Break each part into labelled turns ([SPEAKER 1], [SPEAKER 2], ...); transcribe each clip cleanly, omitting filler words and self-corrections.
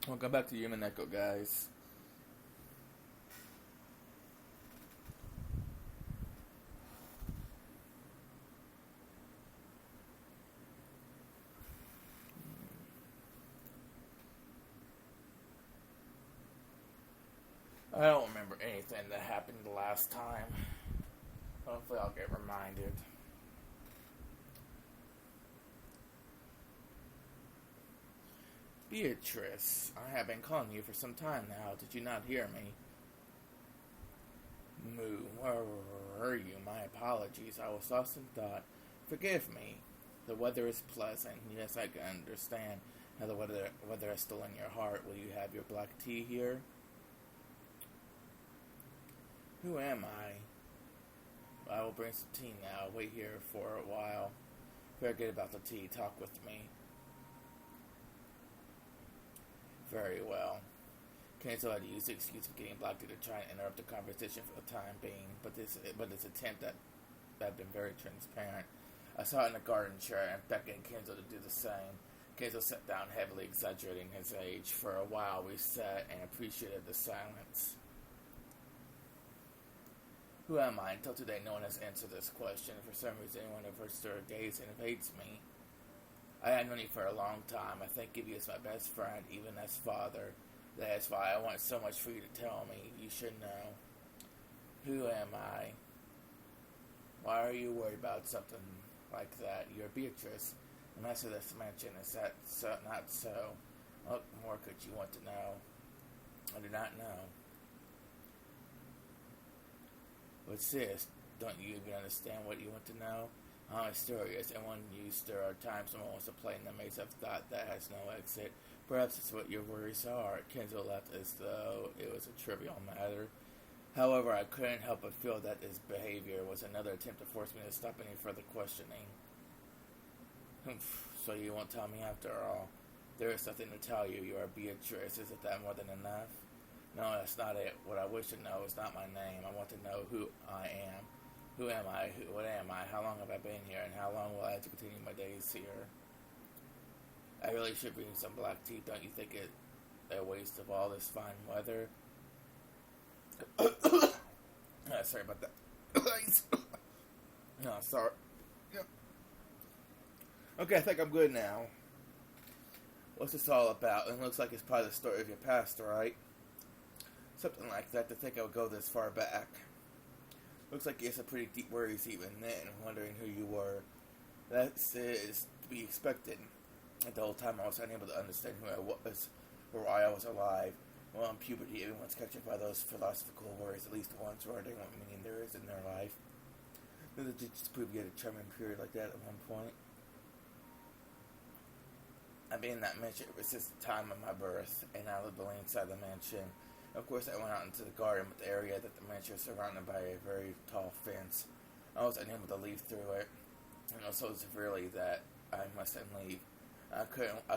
[SPEAKER 1] Welcome back to Umineko, guys. I don't remember anything that happened the last time. Hopefully, I'll get reminded. Beatrice, I have been calling you for some time now. Did you not hear me? Moo, where were you? My apologies. I was lost in thought. Forgive me. The weather is pleasant. Yes, I can understand how the weather is still in your heart. Will you have your black tea here? Who am I will bring some tea now. Wait here for a while. Forget about the tea. Talk with me. Very well. Cancel had used the excuse of getting blocked to try and interrupt the conversation for the time being, but this attempt that had been very transparent. I saw it in the garden chair and beckoned Kenzo to do the same. Kenzo sat down heavily, exaggerating his age. For a while we sat and appreciated the silence. Who am I? Until today no one has answered this question. For some reason anyone averts to her gaze and evades me. I had known you for a long time. I think of you as my best friend, even as father. That is why I want so much for you to tell me. You should know. Who am I? Why are you worried about something like that? You're Beatrice, the master of this mansion. Is that so? Not so. What more could you want to know? I do not know. What's this? Don't you even understand what you want to know? I'm mysterious, and when used, there are times when one wants to play in the maze of thought that has no exit. Perhaps it's what your worries are. Kenzo laughed as though it was a trivial matter. However, I couldn't help but feel that his behavior was another attempt to force me to stop any further questioning. So you won't tell me after all? There is something to tell you. You are Beatrice. Is it that more than enough? No, that's not it. What I wish to know is not my name. I want to know who I am. Who am I? What am I? How long have I been here? And how long will I have to continue my days here? I really should bring some black tea. Don't you think it a waste of all this fine weather? Sorry about that. No, sorry. Yep. Okay, I think I'm good now. What's this all about? It looks like it's probably the story of your past, right? Something like that. To think I would go this far back. Looks like you had some pretty deep worries even then, wondering who you were. That is to be expected. And the whole time I was unable to understand who I was, or why I was alive. Well, in puberty, everyone's captured by those philosophical worries at least once, wondering what meaning there is in their life. Did it just prove you had a charming period like that at one point? I've been in that mansion ever since the time of my birth, and I lived only inside the mansion. Of course, I went out into the garden, but the area that the mansion is surrounded by a very tall fence. I was unable to leave through it, and so severely that I must leave. I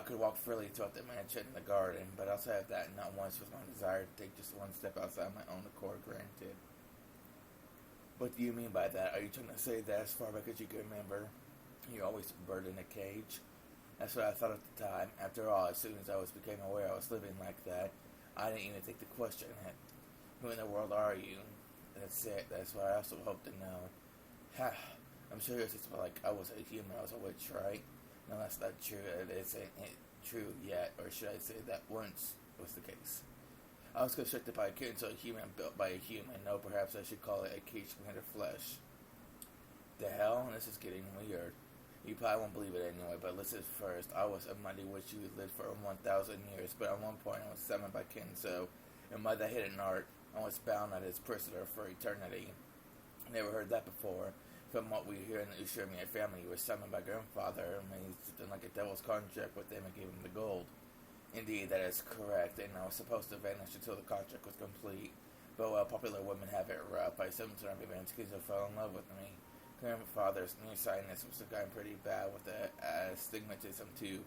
[SPEAKER 1] could walk freely throughout the mansion and the garden, but outside of that, not once was my desire to take just one step outside my own accord granted. What do you mean by that? Are you trying to say that as far back as you can remember, you're always a bird in a cage? That's what I thought at the time. After all, as soon as became aware I was living like that, I didn't even think to question it. Who in the world are you? That's it. That's what I also hope to know. Ha! I'm sure it's just like I was a human, I was a witch, right? No, that's not true. It isn't true yet, or should I say that once was the case. I was constructed by a kid, so a human built by a human. No, perhaps I should call it a cage made of flesh. The hell? This is getting weird. You probably won't believe it anyway, but listen first. I was a mighty witch who lived for 1,000 years, but at one point I was summoned by Kenzo, and by the hidden art, I was bound as his prisoner for eternity. Never heard that before. From what we hear in the Ushirimiya family, he was summoned by grandfather, and he did like a devil's contract with him and gave him the gold. Indeed, that is correct, and I was supposed to vanish until the contract was complete. But while popular women have it rough, by some turn of events, Kenzo fell in love with me. Grandfather's nearsightedness was gotten pretty bad with the astigmatism too.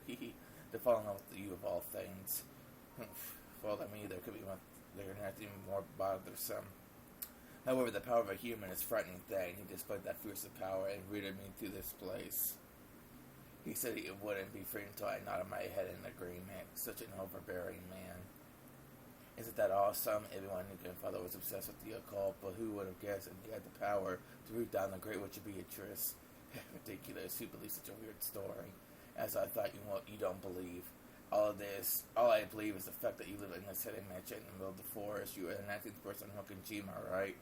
[SPEAKER 1] To fall in love with you of all things. For me, there could be one. There could have to be more bothersome. However, the power of a human is a frightening thing. He displayed that fierce power and rooted me to this place. He said he wouldn't be free until I nodded my head in agreement. Such an overbearing man. Isn't that awesome? Everyone knew Grandfather was obsessed with the occult, but who would have guessed that he had the power to root down the Great Witch of Beatrice? Ridiculous. Who believes such a weird story? As I thought, you don't believe. All I believe is the fact that you live in this hidden mansion in the middle of the forest. You are the 19th person in Hokenjima, right?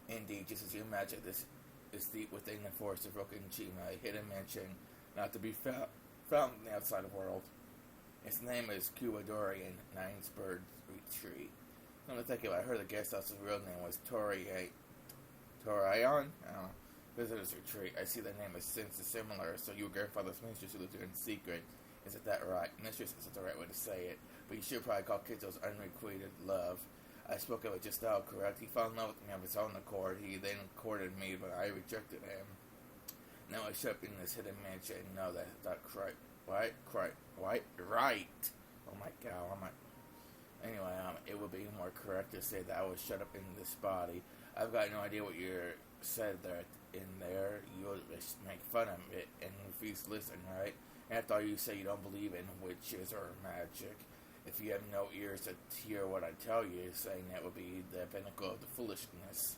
[SPEAKER 1] Indeed, just as you imagine, this is deep within the forest of Hokenjima, a hidden mansion not to be found in the outside world. Its name is Kuwadori in Nine's Bird Retreat. Come to think of it, I heard the guest house's real name was Torion? I don't know. Visitor's Retreat. I see the name is similar, so your grandfather's mistress who lived here in secret. Isn't that right? Mistress isn't the right way to say it, but you should probably call Kidzo's unrequited love. I spoke of it just now, correct? He fell in love with me of his own accord. He then courted me, but I rejected him. Now I show up in this hidden mansion. No, that's not right. Right? Oh my god, Anyway, it would be more correct to say that I was shut up in this body. I've got no idea what you said there. In there, you'll just make fun of it and refuse to listen, right? After all, you say you don't believe in witches or magic. If you have no ears to hear what I tell you, saying that would be the pinnacle of the foolishness.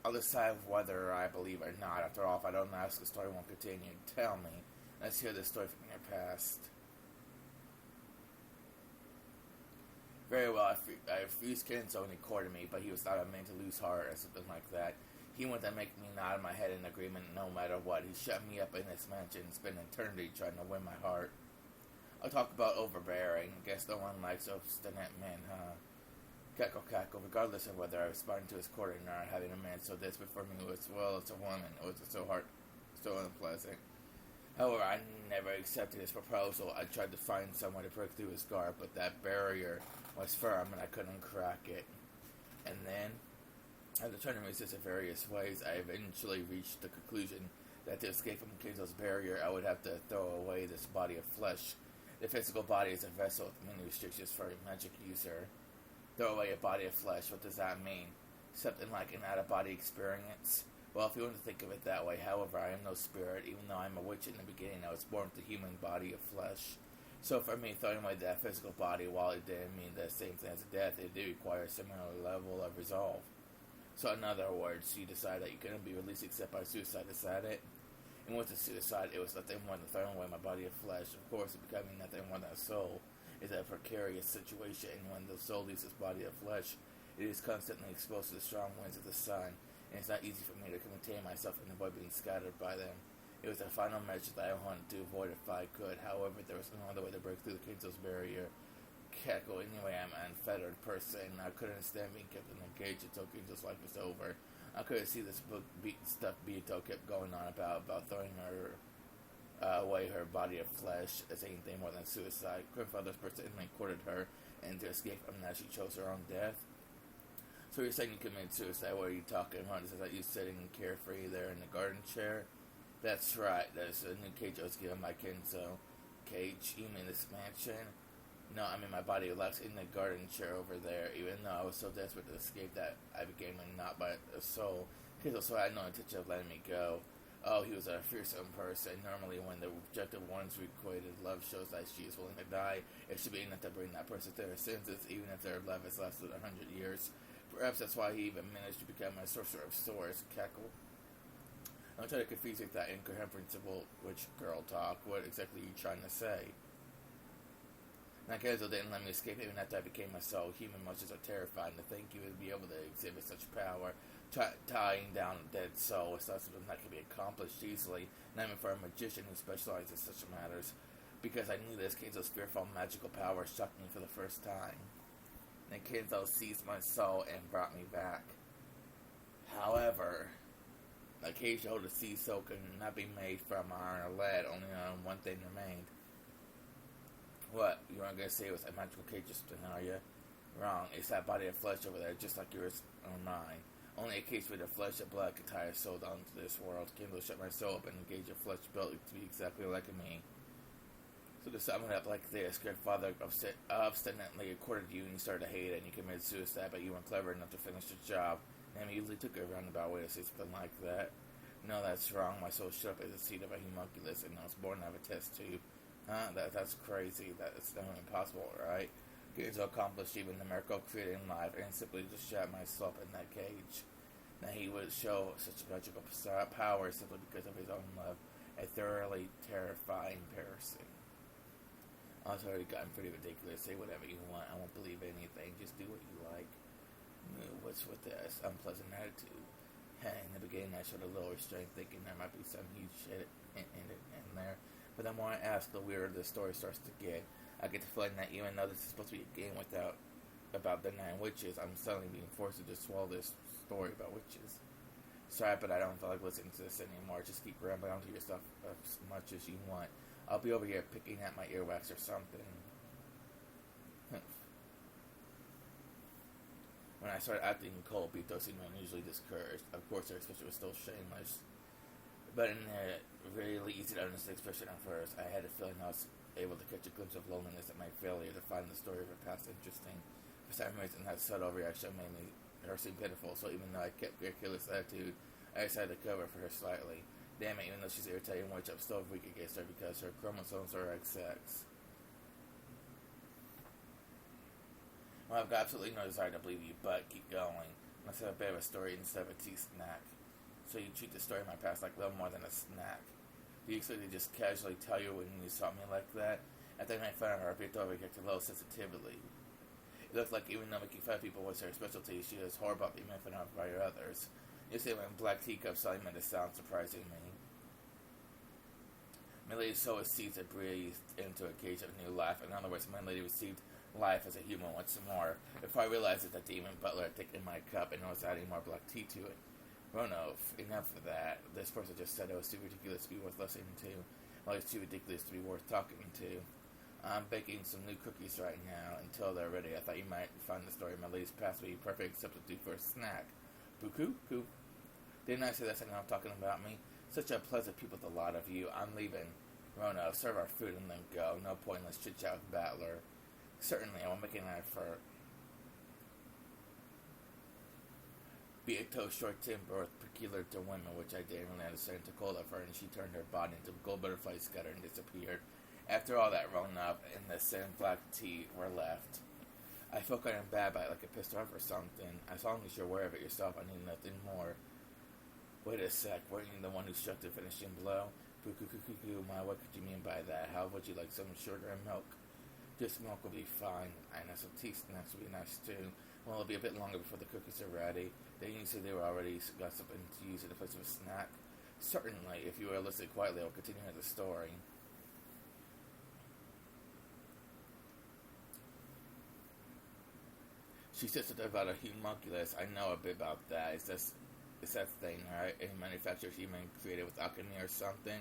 [SPEAKER 1] I'll decide whether I believe or not. After all, if I don't ask, the story won't continue. Tell me. Let's hear the story from your past. Very well, I refused Kenzo and he courted me, but he was not a man to lose heart or something like that. He wanted to make me nod my head in agreement no matter what. He shut me up in this mansion and spent eternity trying to win my heart. I'll talk about overbearing. Guess no one likes obstinate men, huh? Cackle. Regardless of whether I responded to his court or not, having a man so desperate for me as well as a woman was so unpleasant. However, I never accepted his proposal. I tried to find someone to break through his guard, but that barrier was firm and I couldn't crack it. And then, after trying to resist in various ways, I eventually reached the conclusion that to escape from Kenzo's barrier, I would have to throw away this body of flesh. The physical body is a vessel with many restrictions for a magic user. Throw away a body of flesh, what does that mean? Something like an out-of-body experience? Well, if you want to think of it that way, however, I am no spirit. Even though I'm a witch in the beginning, I was born with a human body of flesh. So for me, throwing away that physical body, while it didn't mean the same thing as death, it did require a similar level of resolve. So in other words, you decide that you couldn't be released except by suicide, is that it? And with the suicide, it was nothing more than throwing away my body of flesh. Of course, it becoming nothing more than a soul is a precarious situation. When the soul leaves its body of flesh, it is constantly exposed to the strong winds of the sun, and it's not easy for me to contain myself and avoid being scattered by them. It was a final measure that I wanted to avoid if I could. However, there was no other way to break through the Kenzo's barrier. Cackle, anyway, I'm an unfettered person. I couldn't stand being kept in a cage until Kenzo's life was over. I couldn't see this stuff Bito kept going on about throwing her away her body of flesh as anything more than suicide. Grandfather's personally courted her, and to escape from that, she chose her own death. So you're saying you committed suicide? What are you talking about? Is that you sitting carefree there in the garden chair? That's right. That's a new cage I was given by Kenzo. Cage? You mean this mansion? No, I mean my body relaxed in the garden chair over there. Even though I was so desperate to escape that I became not by a soul. Kenzo so I had no intention of letting me go. Oh, he was a fearsome person. Normally, when the rejected one's requited love shows that she is willing to die, it should be enough to bring that person to their senses, even if their love has lasted 100 years. Perhaps that's why he even managed to become a sorcerer of swords. Cackle. Don't try to confuse with that incomprehensible witch girl talk. What exactly are you trying to say? Kenzo didn't let me escape even after I became a soul. Human monsters are terrifying. To think you would be able to exhibit such power. Tying down a dead soul is not something that can be accomplished easily, not even for a magician who specializes in such matters. Because I knew this, Kenzo's fearful magical power shocked me for the first time. Then Kenzo seized my soul and brought me back. However, the cage to hold the sea soul could not be made from iron or lead, only one thing remained. What? You weren't going to say it was a magical cage or something, are you? Wrong. It's that body of flesh over there, just like yours or mine. Only a case with the flesh and blood could tie a soul down to this world. Kenzo shut my soul up and engaged a flesh built to be exactly like me. So to sum it up like this, grandfather obstinately courted you and you started to hate it and you committed suicide, but you weren't clever enough to finish the job. And immediately took a roundabout way to say something like that. No, that's wrong. My soul shut up as the seed of a homunculus and I was born out of a test tube. That's crazy. That's not impossible, right? Getting to accomplish even the miracle of creating life and simply just shut myself in that cage. Now he would show such magical power simply because of his own love. A thoroughly terrifying person. It's already gotten pretty ridiculous. Say whatever you want. I won't believe anything. Just do what you like. What's with this unpleasant attitude? In the beginning, I showed a little restraint, thinking there might be some huge shit in there. But the more I ask, the weirder the story starts to get. I get the feeling that even though this is supposed to be a game about the 9 witches, I'm suddenly being forced to just swallow this story about witches. Sorry, but I don't feel like listening to this anymore. Just keep rambling on to yourself as much as you want. I'll be over here picking at my earwax or something. When I started acting cold, Bito seemed unusually discouraged. Of course, their expression was still shameless. But in a really easy to understand expression at first, I had a feeling I was able to catch a glimpse of loneliness at my failure to find the story of her past interesting. For some reason, that subtle reaction made her seem pitiful, so even though I kept a careless attitude, I decided to cover for her slightly. Damn it, even though she's irritating, which I'm still weak against her because her chromosomes are XX. Well, I've got absolutely no desire to believe you, but keep going. Let's have a bit of a story instead of a tea snack. So you treat the story of my past like little more than a snack. Do you expect to just casually tell you when you saw me like that? After I made fun of her, Bito reacted a little sensitively. It looked like even though making fun of people was her specialty, she was horrible at being made fun of by others. You say when black teacups suddenly made a sound surprising me. My lady so seeds had breathed into a cage of new life. In other words, my lady received life as a human once more. Before I realized that the demon butler had taken my cup and was adding more black tea to it. Ronov, enough of that. This person just said it was too ridiculous to be worth listening to. Well, it's too ridiculous to be worth talking to. I'm baking some new cookies right now. Until they're ready, I thought you might find the story of my lady's past to be a perfect substitute for a snack. Buku? Didn't I say that's enough talking about me? Such a pleasant people, the lot of you. I'm leaving. Ronov, serve our food and then go. No pointless chit-chat with Battler. Certainly, I will make an effort. Bito's short temper was peculiar to women, which I didn't really understand to cold of her, and she turned her body into a gold butterfly scatter and disappeared. After all that Ronov and the same black tea were left. I felt kind of bad about it, like I pissed her off or something. As long as you're aware of it yourself, I need nothing more. Wait a sec, weren't you the one who struck the finishing blow? My, what could you mean by that? How would you like some sugar and milk? Just milk will be fine. I know some tea snacks will be nice too. Well, it'll be a bit longer before the cookies are ready. Then you said they were already got something to use in the place of a snack. Certainly, if you will listen quietly, I'll continue the story. She said something about a homunculus. I know a bit about that. It's that thing, right? A manufactured human created with alchemy or something.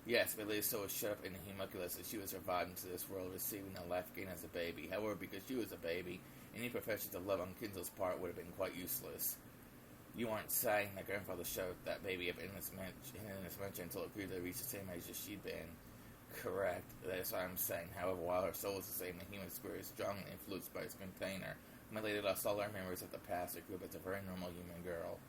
[SPEAKER 1] Yes, but Lady Soul was shut up in the homunculus and she was revived into this world, receiving a life gain as a baby. However, because she was a baby, any professions of love on Kinzel's part would have been quite useless. You aren't saying that grandfather shut that baby up in his mansion until it grew to reach the same age as she'd been. Correct. That's what I'm saying. However, while her soul is the same, the human spirit is strongly influenced by its container. My lady lost all her memories of the past and grew up as a very normal human girl.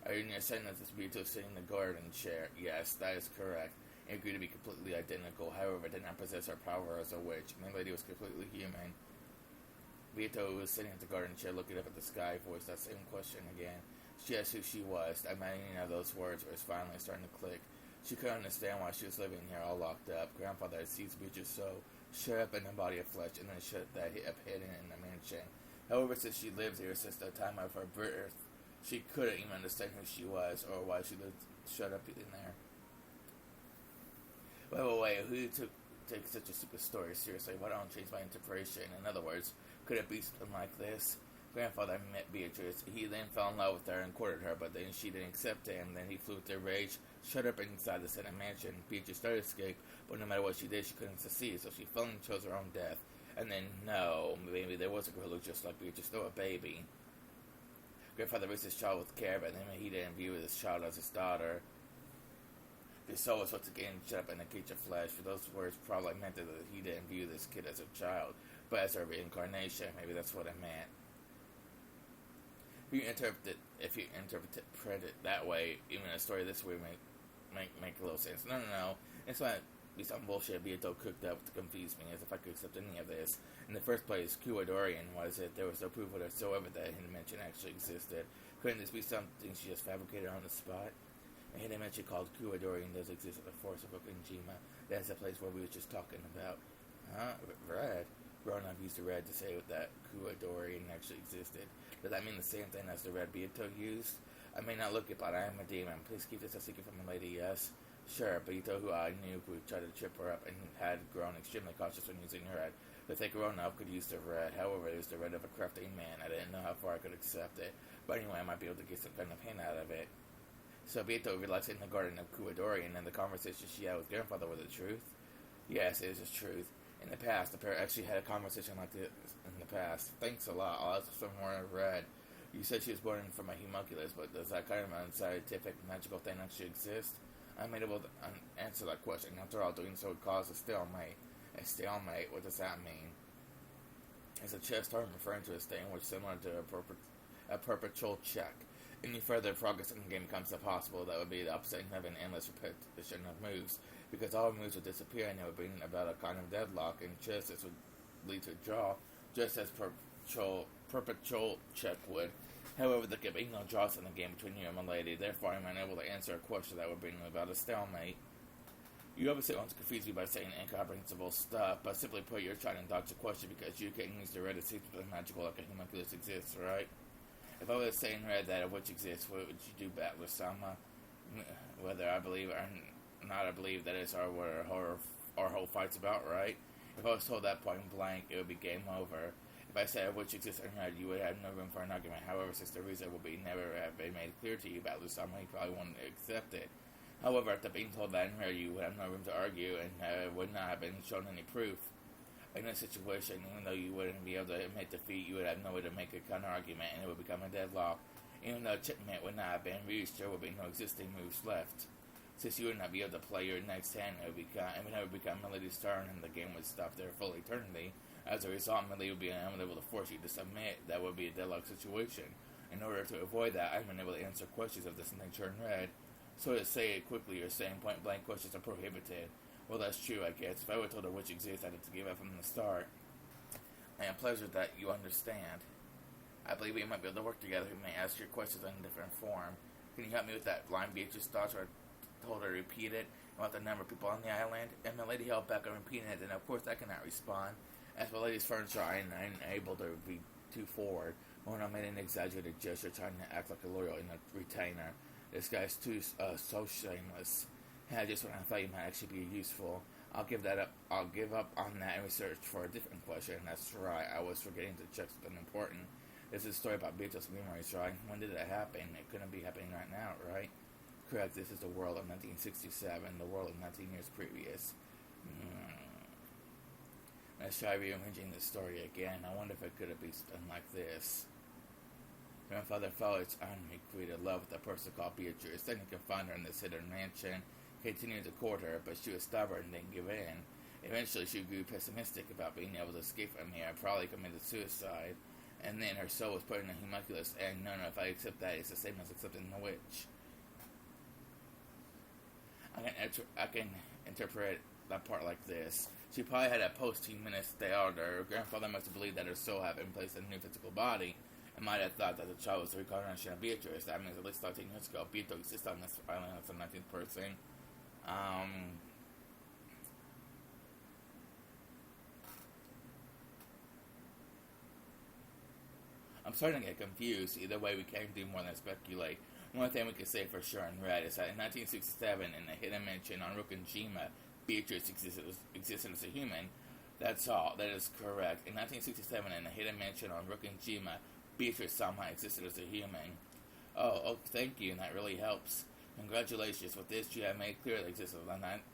[SPEAKER 1] Are you saying that this Bito sitting in the garden chair? Yes, that is correct. It agreed to be completely identical. However, it did not possess her power as a witch. My lady was completely human. Bito was sitting at the garden chair looking up at the sky, voiced that same question again. She asked who she was. The meaning of those words was finally starting to click. She couldn't understand why she was living here all locked up. Grandfather had seized Beatrice's soul, shut up in a body of flesh, and then shut that up hidden in the mansion. However, since she lived here since the time of her birth, she couldn't even understand who she was or why she lived shut up in there. Wait, who take such a stupid story seriously? Why don't I change my interpretation? In other words, could it be something like this? Grandfather met Beatrice. He then fell in love with her and courted her, but then she didn't accept him. Then he flew with their rage, shut up inside the Senate mansion. Beatrice started to escape, but no matter what she did, she couldn't succeed, so she fell and chose her own death. And then, no, maybe there was a girl who looked just like Beatrice, still a baby. Grandfather raised his child with care, but then he didn't view his child as his daughter. His soul was supposed to get shut up in a cage of flesh. For those words probably meant that he didn't view this kid as a child, but as a reincarnation. Maybe that's what it meant. If you interpret it that way, even a story this way make a little sense. No. It's might be some bullshit Beato cooked up to confuse me, as if I could accept any of this. In the first place, Kuwadorian was it. There was no proof whatsoever that a hidden dimension actually existed. Couldn't this be something she just fabricated on the spot? A hidden dimension called Kuwadorian does exist at the forest of Okanjima. That's the place where we were just talking about. Huh? Red? Grown-up used the red to say that Kuwadorian actually existed. Does that mean the same thing as the red Beato used? I may not look it, but I am a demon. Please keep this a secret from a lady, yes? Sure, Beato, who I knew would try to trip her up and had grown extremely cautious when using her red. If they grown-up could use the red. However, it was the red of a crafty man. I didn't know how far I could accept it. But anyway, I might be able to get some kind of hint out of it. So Beato relaxed in the garden of Kuwadorian, and the conversation she had with grandfather was the truth? Yes, it is the truth. In the past, the pair actually had a conversation like this in the past. Thanks a lot. I'll ask for more red. You said she was born from a homunculus, but does that kind of unscientific, magical thing actually exist? I'm able to answer that question. After all, doing so would cause a stalemate. A stalemate? What does that mean? It's a chess term referring to a state in which similar to a perpetual check. Any further progress in the game becomes impossible. That would be the upsetting of an endless repetition of moves, because all moves would disappear and it would bring about a kind of deadlock, and chess this would lead to a draw, just as perpetual check would. However, there could be no draws in the game between you and my lady, therefore I'm unable to answer a question that would bring about a stalemate. You obviously want to confuse me by saying incomprehensible stuff, but simply put, you're trying to dodge the question because you can't use the red to see if the magical like a homunculus exists, right? If I was saying red that a witch exists, what would you do, Battler Sama? Whether I believe or not, I believe that is what our whole fight's about, right? If I was told that point blank, it would be game over. If I said a witch exists or not, you would have no room for an argument. However, since the reason will be never have been made clear to you, Battler Sama, you probably wouldn't accept it. However, after being told that in here, you would have no room to argue and would not have been shown any proof. In this situation, even though you wouldn't be able to admit defeat, you would have no way to make a counter-argument, and it would become a deadlock. Even though checkmate would not have been reached, there would be no existing moves left. Since you would not be able to play your next hand, it would become Melody's turn, and the game would stop there for eternity. As a result, Melody would be unable to force you to submit. That would be a deadlock situation. In order to avoid that, I'm unable to answer questions of this nature in red. So to say it quickly, you're saying point-blank questions are prohibited. Well, that's true, I guess. If I were told a witch exists, I'd have to give up from the start. I am pleased that you understand. I believe we might be able to work together. We may ask your questions in a different form. Can you help me with that line Beatrice thoughts, or told her to repeat it about the number of people on the island? And my lady held back on repeating it, and of course I cannot respond. As for lady's furniture, I am unable to be too forward. When I made an exaggerated gesture, trying to act like a loyal retainer. This guy's too so shameless. Yeah, just when I thought you might actually be useful. I'll give up on that and research for a different question. That's right, I was forgetting to check something important. This is a story about Beatrice's memories, right? When did it happen? It couldn't be happening right now, right? Correct, this is the world of 1967, the world of 19 years previous. Let's try rearranging the story again. I wonder if it could have been done like this. Grandfather fell its army, created love with a person called Beatrice. Then he could find her in this hidden mansion, continued to court her, but she was stubborn and didn't give in. Eventually, she grew pessimistic about being able to escape from here and probably committed suicide. And then her soul was put in a homunculus, and no, if I accept that, it's the same as accepting the witch. I can interpret that part like this. She probably had a post-humanist style. Her grandfather must have believed that her soul had been placed in a new physical body, and might have thought that the child was the reincarnation of Beatrice. That means at least 13 years ago, Beatrice existed on this island as a 19th person. I'm starting to get confused. Either way, we can't do more than speculate. One thing we can say for sure in red is that in 1967, in the hidden mansion on Rokunjima, Beatrice existed as a human. That's all. That is correct. In 1967, in the hidden mansion on Rokunjima, Beatrice somehow existed as a human. Oh, thank you, and that really helps. Congratulations. With this, you have made clear the existence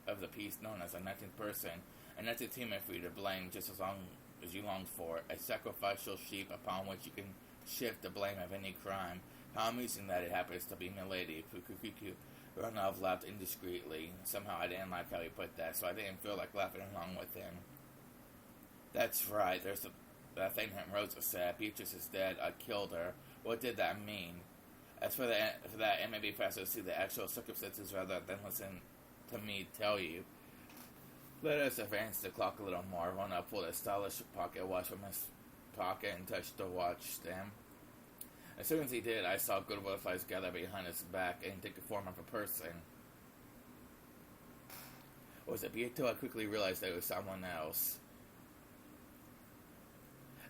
[SPEAKER 1] of the piece known as a 19th person, a 19th human for you to blame just as long as you longed for, a sacrificial sheep upon which you can shift the blame of any crime. How amusing that it happens to be Milady. Ronov laughed indiscreetly. Somehow I didn't like how he put that, so I didn't feel like laughing along with him. That's right, that thing that Rosa said. Beatrice is dead. I killed her. What did that mean? As for that, it may be faster to see the actual circumstances rather than listen to me tell you. Let us advance the clock a little more. Ronov pulled a stylish pocket watch from his pocket and touched the watch stem. As soon as he did, I saw good butterflies gather behind his back and take the form of a person. Was it Beato? I quickly realized that it was someone else.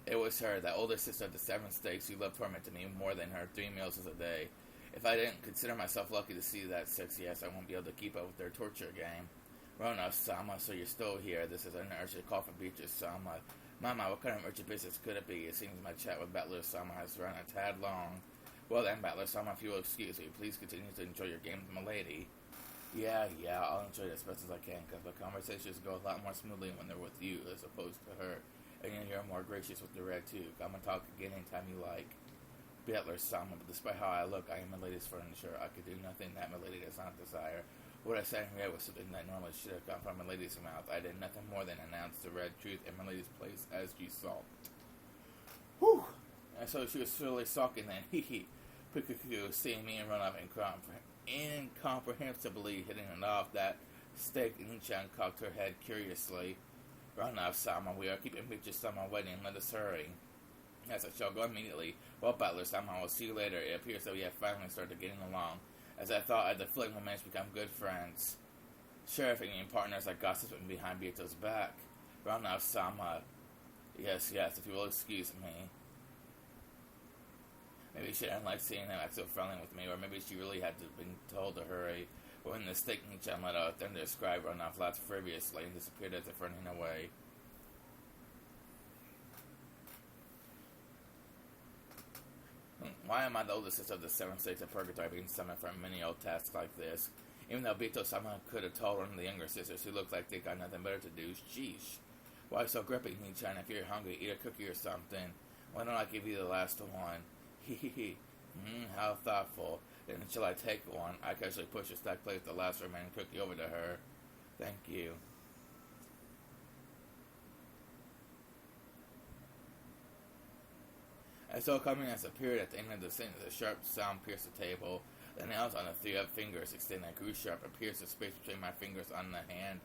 [SPEAKER 1] It was her, that older sister of the Seven Stakes, who loved tormenting me more than her 3 meals a day. If I didn't consider myself lucky to see that sexy ass, I won't be able to keep up with their torture game. Rona-sama, so you're still here. This is an urgent call from Beatrice-sama. Mama, what kind of urgent business could it be? It seems my chat with Battler-sama has run a tad long. Well then, Battler-sama, if you will excuse me, please continue to enjoy your game with my lady. Yeah, I'll enjoy it as best as I can, because the conversations go a lot more smoothly when they're with you, as opposed to her. And you're more gracious with the red, too. I'm gonna talk again anytime you like. Battler-sama, but despite how I look, I am Milady's furniture. I could do nothing that Milady does not desire. What I said in red was something that normally should have come from Milady's mouth. I did nothing more than announce the red truth in Milady's place as you saw. Whew! And so she was really sulking then. Hee. Pukuku, seeing me and run off incomprehensibly hitting it off that steak, Nichan cocked her head curiously. Run off, Sama. We are keeping Beatrice-sama waiting. Let us hurry. Yes, I shall go immediately. Well, Battler-sama, I will see you later. It appears that we have finally started getting along. As I thought, I had the feeling we managed to become good friends. Sheriff and partners like gossiping behind Beato's back. Run off, Sama. Yes, if you will excuse me. Maybe she didn't like seeing him act so friendly with me, or maybe she really had to been told to hurry. When the steak Nichan let out a thunder cry, Ronov laughed frivolously and disappeared as if running away. Why am I the oldest sister of the 7 states of purgatory being summoned for a menial task like this? Even though Beato-sama could have told one of the younger sisters who looked like they got nothing better to do, sheesh. Why so gripping, Nichan? If you're hungry, eat a cookie or something. Why don't I give you the last one? Hee. How thoughtful. Then shall I take one? I casually pushed a stacked plate with the last remaining cookie over to her. Thank you. I saw coming as appeared at the end of the sentence, a sharp sound pierced the table. The nails on the 3 up fingers extended grew sharp and pierced the space between my fingers on the hand.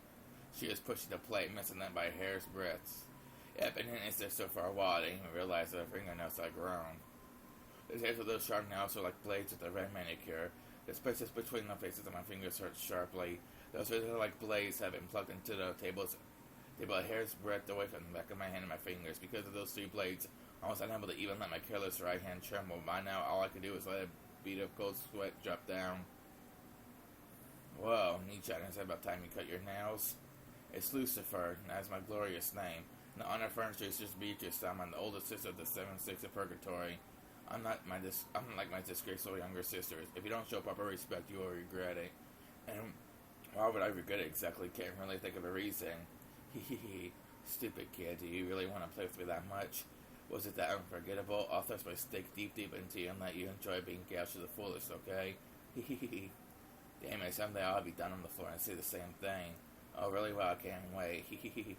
[SPEAKER 1] She was pushing the plate, missing them by a hair's breadth. Yep, and then there so for a while I didn't even realize that her fingernails had grown. The tips of those sharp nails were like blades with a red manicure. The spaces between the faces of my fingers hurt sharply. Those were like blades had been plugged into the table a hair's breadth away from the back of my hand and my fingers. Because of those 3 blades, I was unable to even let my careless right hand tremble. By now, all I could do was let a bead of cold sweat drop down. Whoa, Nichan, is that about time you cut your nails? It's Lucifer, and that's my glorious name. And the honor furniture is just Beatrice. I'm the oldest sister of the 7 sticks of purgatory. I'm like my disgraceful younger sisters. If you don't show proper respect, you will regret it. And why would I regret it exactly? Can't really think of a reason. Hee. Stupid kid, do you really want to play with me that much? Was it that unforgettable? I'll thrust my stick deep into you and let you enjoy being gouged to the fullest, okay? Hee. Damn it, someday I'll be down on the floor and say the same thing. Oh, really? Well, I can't wait. Hee.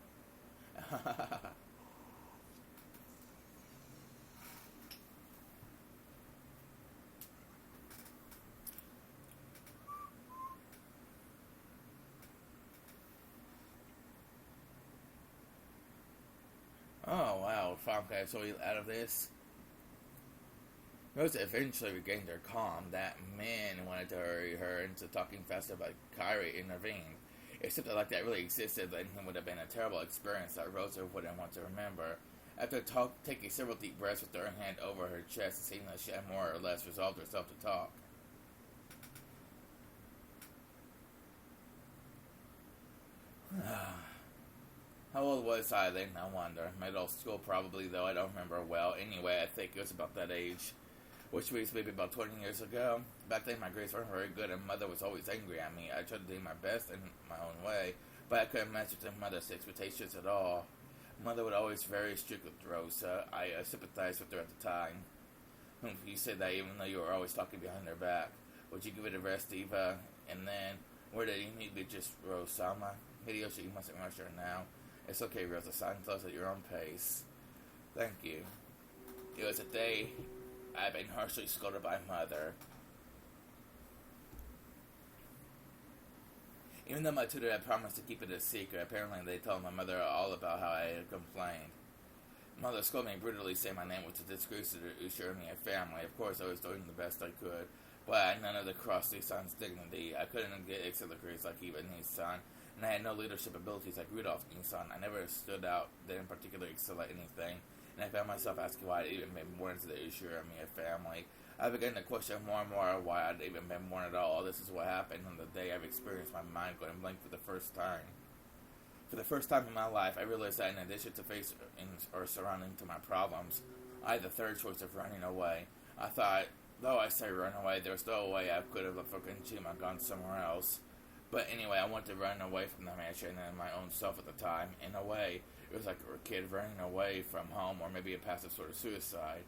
[SPEAKER 1] Oh, wow. Finally, so out of this. Rosa eventually regained her calm. That man wanted to hurry her into talking faster, but Kyrie intervened. If something like that really existed, then it would have been a terrible experience that Rosa wouldn't want to remember. After taking several deep breaths with her hand over her chest, it seemed that she had more or less resolved herself to talk. How old was I then, I wonder? Middle school probably, though I don't remember well. Anyway, I think it was about that age. Which means maybe about 20 years ago. Back then my grades weren't very good and Mother was always angry at me. I tried to do my best in my own way, but I couldn't match with Mother's expectations at all. Mother was always very strict with Rosa. I sympathized with her at the time. You said that even though you were always talking behind her back. Would you give it a rest, Eva? And then, where did you need to just Rosama? Hideyoshi, you mustn't rush her now. It's okay, Rosa-san. Close at your own pace. Thank you. It was a day I've been harshly scolded by mother. Even though my tutor had promised to keep it a secret, apparently they told my mother all about how I had complained. Mother scolded me brutally, saying my name was a disgrace to the Ushirimiya family. Of course, I was doing the best I could, but I had none of the cross Nissan's dignity. I couldn't get accelerates like Iba Nissan, and I had no leadership abilities like Rudolph Nissan. I never stood out, didn't particularly excel at anything, and I found myself asking why I'd even been born into the Ushirimiya family. I began to question more and more why I'd even been born at all. This is what happened on the day I've experienced my mind going blank for the first time. For the first time in my life, I realized that in addition to facing or surrounding to my problems, I had the third choice of running away. I thought, though I say run away, there was no way I could have fucking Chima gone somewhere else. But anyway, I wanted to run away from the mansion and my own self at the time. In a way, it was like a kid running away from home, or maybe a passive sort of suicide.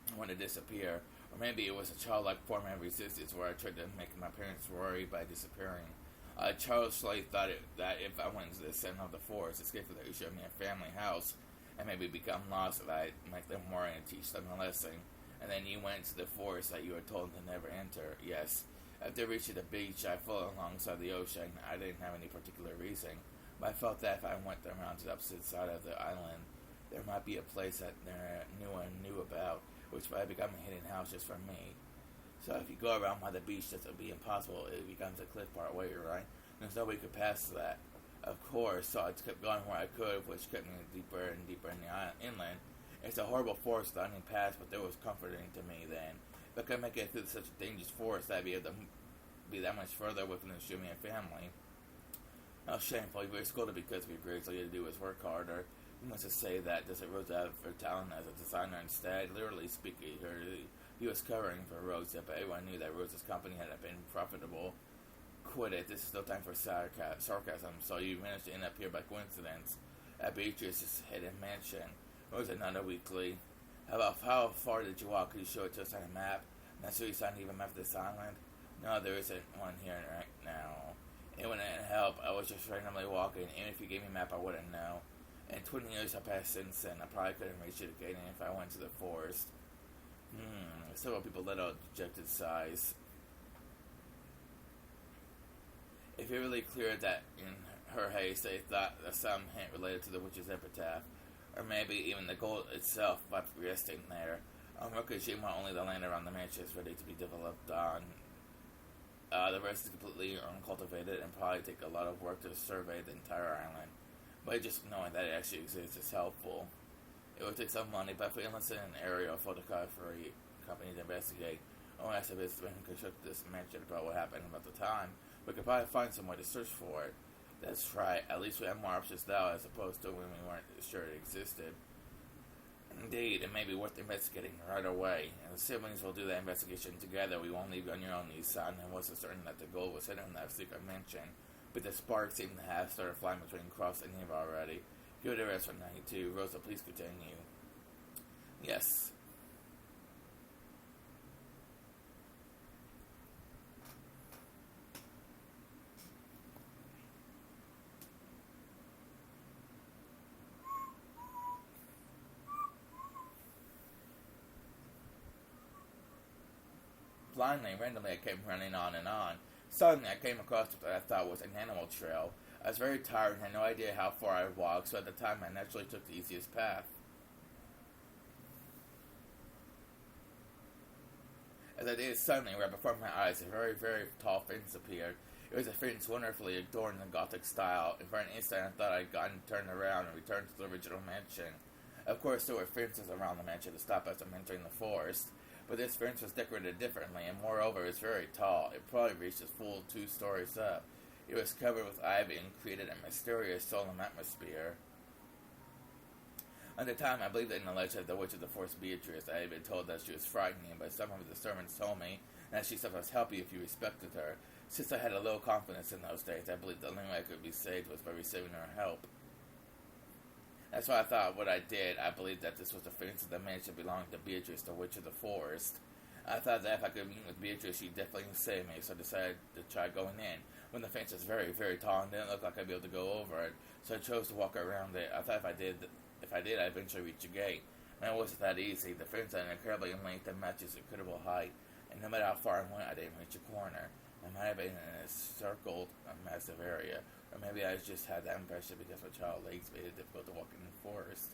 [SPEAKER 1] I wanted to disappear. Or maybe it was a childlike form of resistance where I tried to make my parents worry by disappearing. Charles Slade thought that if I went into the center of the forest, escape from the Ushirimiya family house, and maybe become lost, that I'd make them worry and teach them a lesson. And then you went to the forest that you were told to never enter. Yes. After reaching the beach, I fell alongside the ocean. I didn't have any particular reason, but I felt that if I went around to the opposite side of the island, there might be a place that no one knew about, which might become a hidden house just for me. So if you go around by the beach, this would be impossible. It becomes a cliff part way, right? There's no way you could pass that. Of course, so I just kept going where I could, which kept me deeper and deeper in the inland. It's a horrible forest winding past, but it was comforting to me then. If I could make it through such a dangerous forest, I'd be able to be that much further within the Shumian family. How shameful. You were scolded because of your grades. All you had to do was work harder. You must just say that. Does it Rose have her talent as a designer instead? Literally speaking, he was covering for Rosa, but everyone knew that Rosa's company had been profitable. Quit it. This is no time for sarcasm. So you managed to end up here by coincidence at Beatrice's hidden mansion. Rosa nodded weakly. How far did you walk? Could you show it to us on a map? Not sure you signed even map of this island? No, there isn't one here right now. It wouldn't help. I was just randomly walking. Even if you gave me a map, I wouldn't know. And 20 years have passed since then. I probably couldn't reach it again if I went to the forest. Several people let out dejected sighs. If it really clear that in her haste they thought that some hint related to the witch's epitaph, or maybe even the gold itself might be resting there. Rokujima, only the land around the mansion is ready to be developed on. The rest is completely uncultivated and probably take a lot of work to survey the entire island. But just knowing that it actually exists is helpful. It would take some money, but if we enlisted an aerial photography company to investigate, only asked if it's been constructed this mansion about what happened about the time, we could probably find some way to search for it. That's right, at least we have more options now as opposed to when we weren't sure it existed. Indeed, it may be worth investigating right away, and the siblings will do that investigation together. We won't leave you on your own, Nissan, and was certain that the gold was hidden in that secret mansion, but the sparks seem to have started flying between Cross and Eve already. Give it a rest for 92. Rosa, please continue. Yes. Blindly, randomly, I kept running on and on. Suddenly, I came across what I thought was an animal trail. I was very tired and had no idea how far I would walk, so at the time I naturally took the easiest path. As I did, suddenly, right before my eyes, a very, very tall fence appeared. It was a fence wonderfully adorned in Gothic style, and for an instant I thought I'd gotten turned around and returned to the original mansion. Of course, there were fences around the mansion to stop us from entering the forest, but this fence was decorated differently, and moreover, it was very tall. It probably reached a full 2 stories up. It was covered with ivy and created a mysterious, solemn atmosphere. At the time, I believed in the legend of the Witch of the Forest Beatrice. I had been told that she was frightening, but some of the servants told me that she sometimes helped you if you respected her. Since I had a little confidence in those days, I believed the only way I could be saved was by receiving her help. That's why I thought what I did. I believed that this was the fence of the mansion belonging to Beatrice, the Witch of the Forest. I thought that if I could meet with Beatrice, she'd definitely save me, so I decided to try going in. When the fence was very, very tall and didn't look like I'd be able to go over it, so I chose to walk around it. I thought if I did, I'd eventually reach a gate. And it wasn't that easy. The fence had an incredibly length that matches incredible height, and no matter how far I went, I didn't reach a corner. I might have been in a circled, a massive area, or maybe I just had that impression because my child legs made it difficult to walk in the forest.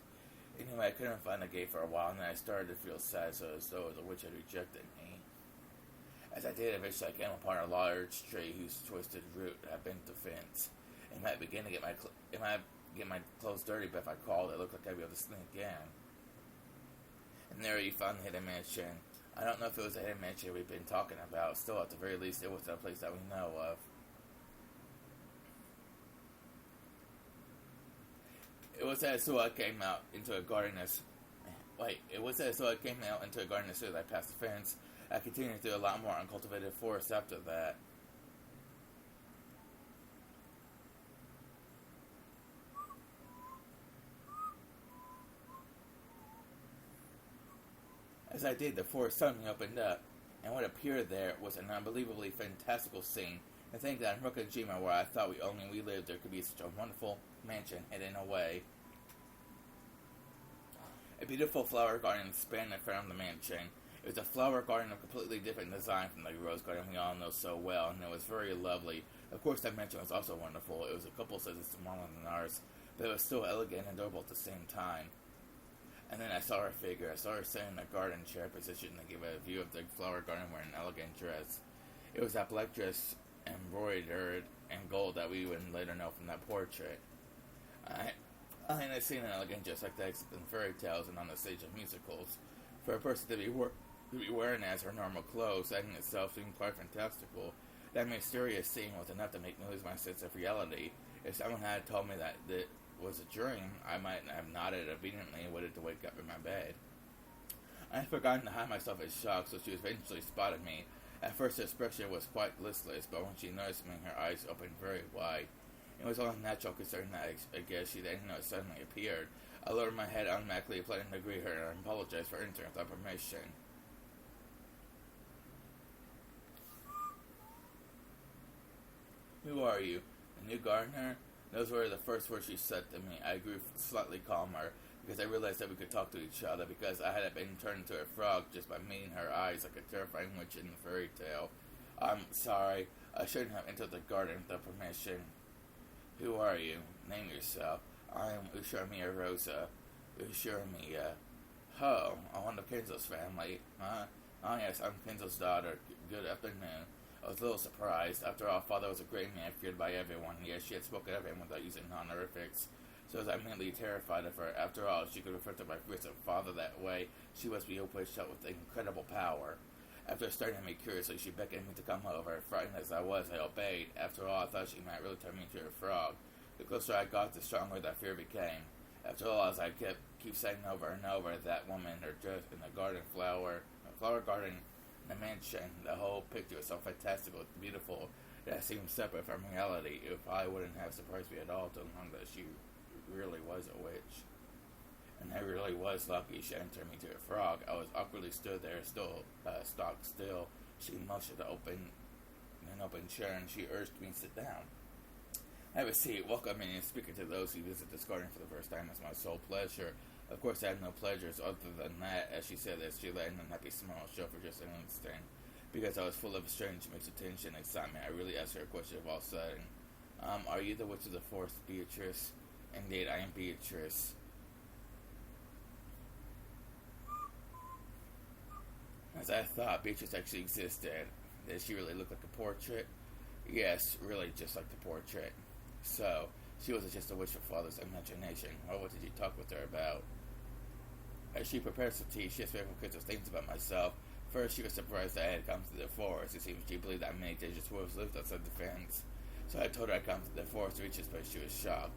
[SPEAKER 1] Anyway, I couldn't find a gate for a while, and then I started to feel sad, so as though the witch had rejected me. As I did, eventually I came upon a large tree whose twisted root had bent the fence. It might begin to get my clothes dirty, but if I called, it looked like I'd be able to sneak in. And there you found the hidden mansion. I don't know if it was a hidden mansion we've been talking about. Still, at the very least, it was a place that we know of. It was as though I came out into a garden as soon as I passed the fence. I continued through a lot more uncultivated forest after that. As I did, the forest suddenly opened up, and what appeared there was an unbelievably fantastical scene. To think that in Rokajima, where I thought we lived, there could be such a wonderful mansion hidden away. A beautiful flower garden spanned in front of the mansion. It was a flower garden of completely different design from the rose garden we all know so well, and it was very lovely. Of course, that mansion was also wonderful. It was a couple sizes smaller than ours, but it was still elegant and adorable at the same time. And then I saw her figure. I saw her sitting in a garden chair position to give a view of the flower garden wearing an elegant dress. It was that black dress embroidered in gold that we would later know from that portrait. I had seen an elegant dress like that except in fairy tales and on the stage of musicals. For a person to be wearing as her normal clothes, that in itself seemed quite fantastical. That mysterious scene was enough to make me lose my sense of reality. If someone had told me that it was a dream, I might have nodded obediently and waited to wake up in my bed. I had forgotten to hide myself in shock, so she eventually spotted me. At first, her expression was quite listless, but when she noticed me, her eyes opened very wide. It was only natural considering that I guess she didn't know it suddenly appeared. I lowered my head automatically, planning to greet her and apologize for entering without permission. Who are you? A new gardener? Those were the first words she said to me. I grew slightly calmer, because I realized that we could talk to each other, because I had been turned into a frog just by meeting her eyes like a terrifying witch in the fairy tale. I'm sorry. I shouldn't have entered the garden without permission. Who are you? Name yourself. I am Ushamiya Rosa. Ushamiya. Oh, one of Kenzo's family. Huh? Oh yes, I'm Kenzo's daughter. Good afternoon. I was a little surprised. After all, father was a great man, feared by everyone. Yes, she had spoken of him without using honorifics. So I was immediately terrified of her. After all, she could refer to my fearsome father that way. She must be pushed up with incredible power. After starting to make curiously, she beckoned me to come over. Frightened as I was, I obeyed. After all, I thought she might really turn me into a frog. The closer I got, the stronger that fear became. After all, as I keep saying over and over, that woman, her dress in the flower garden, in the mansion, the whole picture was so fantastical and beautiful that it seemed separate from reality. If I wouldn't have surprised me at all to learn that she really was a witch. And I really was lucky she didn't turn me to a frog. I was awkwardly stood there, stock still. She motioned to open an open chair, and she urged me to sit down. Have a seat. Welcoming and speaking to those who visit this garden for the first time is my sole pleasure. Of course, I had no pleasures other than that. As she said this, she let an unhappy smile show for just an instant. Because I was full of strange mixed attention and excitement, I really asked her a question of all sudden. Are you the witch of the forest, Beatrice? Indeed, I am Beatrice. As I thought, Beatrice actually existed. Did she really look like a portrait? Yes, really just like the portrait. So, she wasn't just a witch of father's imagination. Well, what did you talk with her about? As she prepared some tea, she asked me because of things about myself. First, she was surprised that I had come to the forest. It seems she believed that many dangerous wolves lived outside the fence. So I told her I'd come to the forest to reach this place. She was shocked.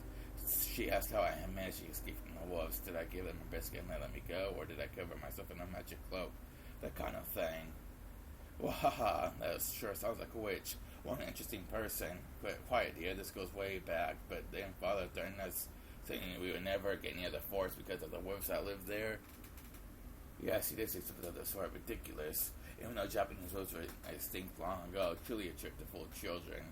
[SPEAKER 1] She asked how I had managed to escape from the wolves. Did I give them a biscuit and they let me go, or did I cover myself in a magic cloak? That kind of thing. Well, haha, that sure sounds like a witch. One interesting person. Quiet, dear, this goes way back, but then father threatened us, saying we would never get near the forest because of the wolves that lived there. Yes, he did say something of the sort. Ridiculous. Even though Japanese wolves were extinct long ago, truly a trick to fool children.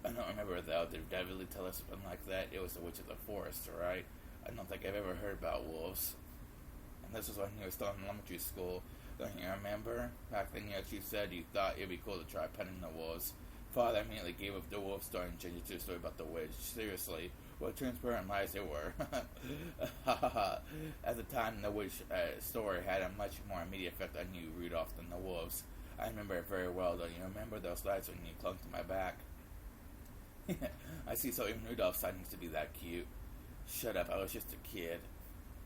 [SPEAKER 1] I don't remember though, did Dad really tell us something like that? It was the Witch of the Forest, right? I don't think I've ever heard about wolves. And this was when he was still in elementary school. Don't you remember? Back then, you said you thought it'd be cool to try petting the wolves. Father immediately gave up the wolf story and changed it to a story about the witch. Seriously, what transparent lies they were. At the time, the witch story had a much more immediate effect on you, Rudolph, than the wolves. I remember it very well, don't you remember those nights when you clung to my back? I see, so even Rudolph's side needs to be that cute. Shut up, I was just a kid.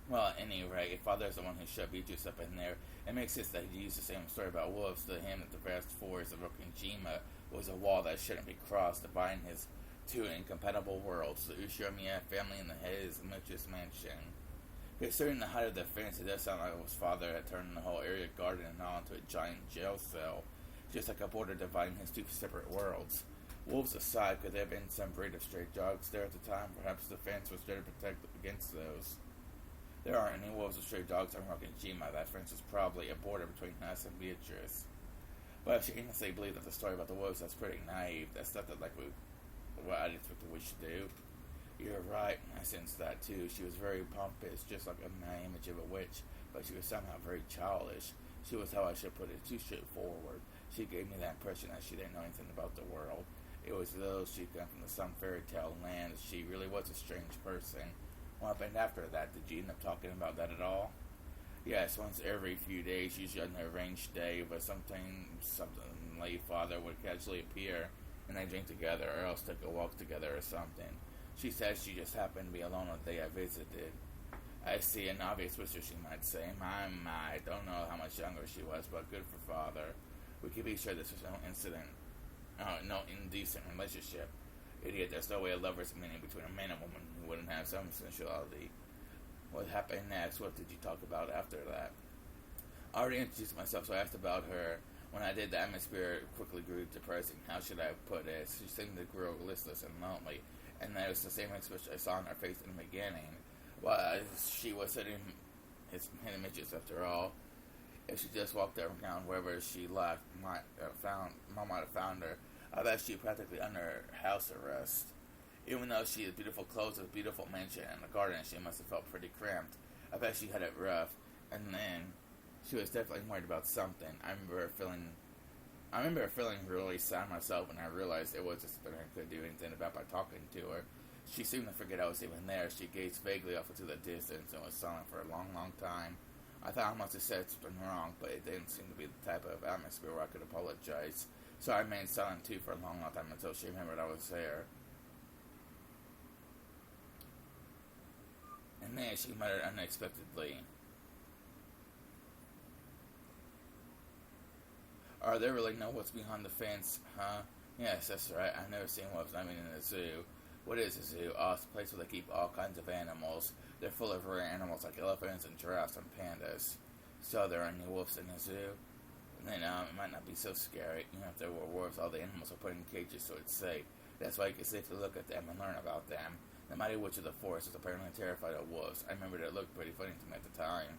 [SPEAKER 1] Well, at any rate, if Father's the one who shoved Beatrice up in there, it makes sense that he used the same story about wolves to him that the vast forest of Okajima was a wall that shouldn't be crossed, dividing his two incompatible worlds, the Ushiromiya family and the his mistress mansion. Considering the height of the fence, it does sound like his father had turned the whole area garden and all into a giant jail cell, just like a border dividing his two separate worlds. Wolves aside, could there have been some breed of stray dogs there at the time? Perhaps the fence was there to protect against those. There aren't any wolves or stray dogs on Okajima. That fence was probably a border between us and Beatrice. But if she innocently believed that the story about the wolves, that's pretty naive. That's not like what I'd expected we should do. You're right, I sensed that too. She was very pompous, just like my image of a witch, but she was somehow very childish. She was, how I should put it, too straightforward. She gave me that impression that she didn't know anything about the world. It was as though she'd come from some fairy tale land. She really was a strange person. What happened after that? Did you end up talking about that at all? Yes, once every few days, usually on an arranged day, but something late Father would casually appear, and they drink together, or else take a walk together or something. She said she just happened to be alone on the day I visited. I see, an obvious whisper, she might say. My, don't know how much younger she was, but good for Father. We could be sure this was no indecent relationship. Idiot, there's no way a lover's meaning between a man and woman who wouldn't have some sensuality. What happened next? What did you talk about after that? I already introduced myself, so I asked about her. When I did, the atmosphere quickly grew depressing. How should I put it? She seemed to grow listless and lonely, and that was the same expression I saw on her face in the beginning. Well, she was hitting images after all. If she just walked around wherever she left, Mom might have found her. I bet she practically under house arrest. Even though she had beautiful clothes, a beautiful mansion, and a garden, she must have felt pretty cramped. I bet she had it rough. And then, she was definitely worried about something. I remember feeling really sad myself when I realized it was just that I couldn't do anything about by talking to her. She seemed to forget I was even there. She gazed vaguely off into the distance and was silent for a long, long time. I thought I must have said something wrong, but it didn't seem to be the type of atmosphere where I could apologize. So I remained silent too for a long, long time until she remembered I was there. And then she muttered unexpectedly, "Are there really no wolves behind the fence, huh?" "Yes, that's right. I've never seen wolves. I mean in a zoo." "What is a zoo?" "Oh, it's a place where they keep all kinds of animals. They're full of rare animals like elephants and giraffes and pandas." "So there are any wolves in the zoo?" "Then it might not be so scary. You know, if there were wolves, all the animals are put in cages so it's safe. That's why you can safely look at them and learn about them. The mighty witch of the forest was apparently terrified of wolves. I remember it looked pretty funny to me at the time."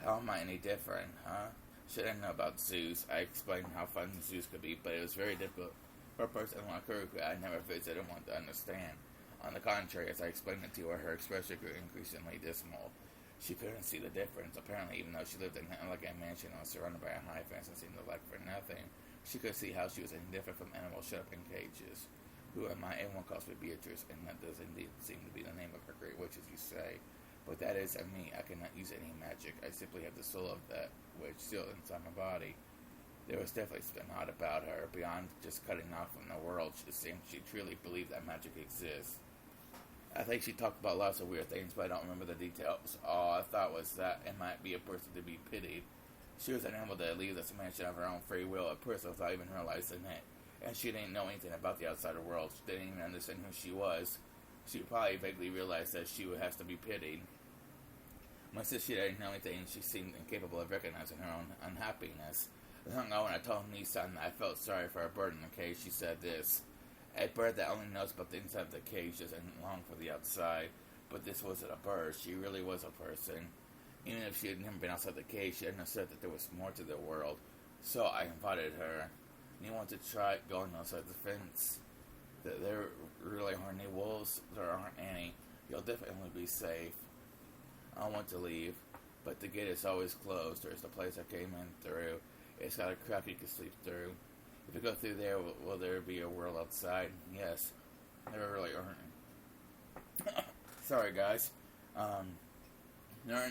[SPEAKER 1] "How am I any different, huh?" "Should I know about zoos?" I explained how fun zoos could be, but it was very difficult for a person like her who I never visited and wanted to understand. On the contrary, as I explained it to her, her expression grew increasingly dismal. She couldn't see the difference. Apparently, even though she lived in an elegant mansion and was surrounded by a high fence and seemed to lack for nothing, she could see how she was indifferent from animals shut up in cages. "Who am I? Everyone calls me Beatrice, and that does indeed seem to be the name of her great witch, as you say. But that is me. I cannot use any magic. I simply have the soul of that witch still inside my body." There was definitely something odd about her. Beyond just cutting off from the world, it seemed she truly believed that magic exists. I think she talked about lots of weird things, but I don't remember the details. All I thought was that it might be a person to be pitied. She was unable to leave this mansion of her own free will, a person without even realizing it. And she didn't know anything about the outside world. She didn't even understand who she was. She probably vaguely realized that she has to be pitied. When she didn't know anything, she seemed incapable of recognizing her own unhappiness. Long ago, when I told Nissan that I felt sorry for a bird in the cage, she said this: "A bird that only knows about the inside of the cage doesn't long for the outside." But this wasn't a bird. She really was a person. Even if she had never been outside the cage, she understood that there was more to the world. So I invited her. You want to try going outside the fence? There really aren't any wolves. There aren't any. You'll definitely be safe. I want to leave, but the gate is always closed. There's the place I came in through. It's got a crack you can sleep through. If you go through there, will there be a world outside? Yes. There really aren't. Sorry, guys. There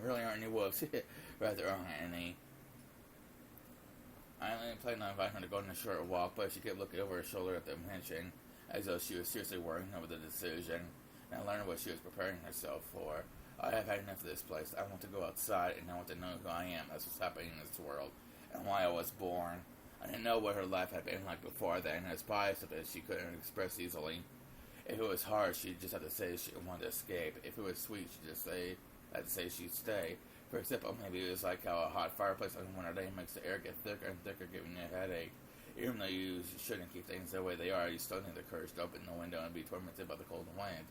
[SPEAKER 1] really aren't any wolves. Rather, there aren't any. I only planned on inviting her to go on a short walk, but she kept looking over her shoulder at the mansion, as though she was seriously worrying over the decision, and I learned what she was preparing herself for. I have had enough of this place. I want to go outside, and I want to know who I am. That's what's happening in this world, and why I was born. I didn't know what her life had been like before then, as biased of it she couldn't express easily. If it was hard, she'd just have to say she wanted to escape. If it was sweet, she'd just had to say she'd stay. For example, maybe it was like how a hot fireplace on a winter day makes the air get thicker and thicker, giving you a headache. Even though you shouldn't keep things the way they are, you still need the courage to open the window and be tormented by the cold wind.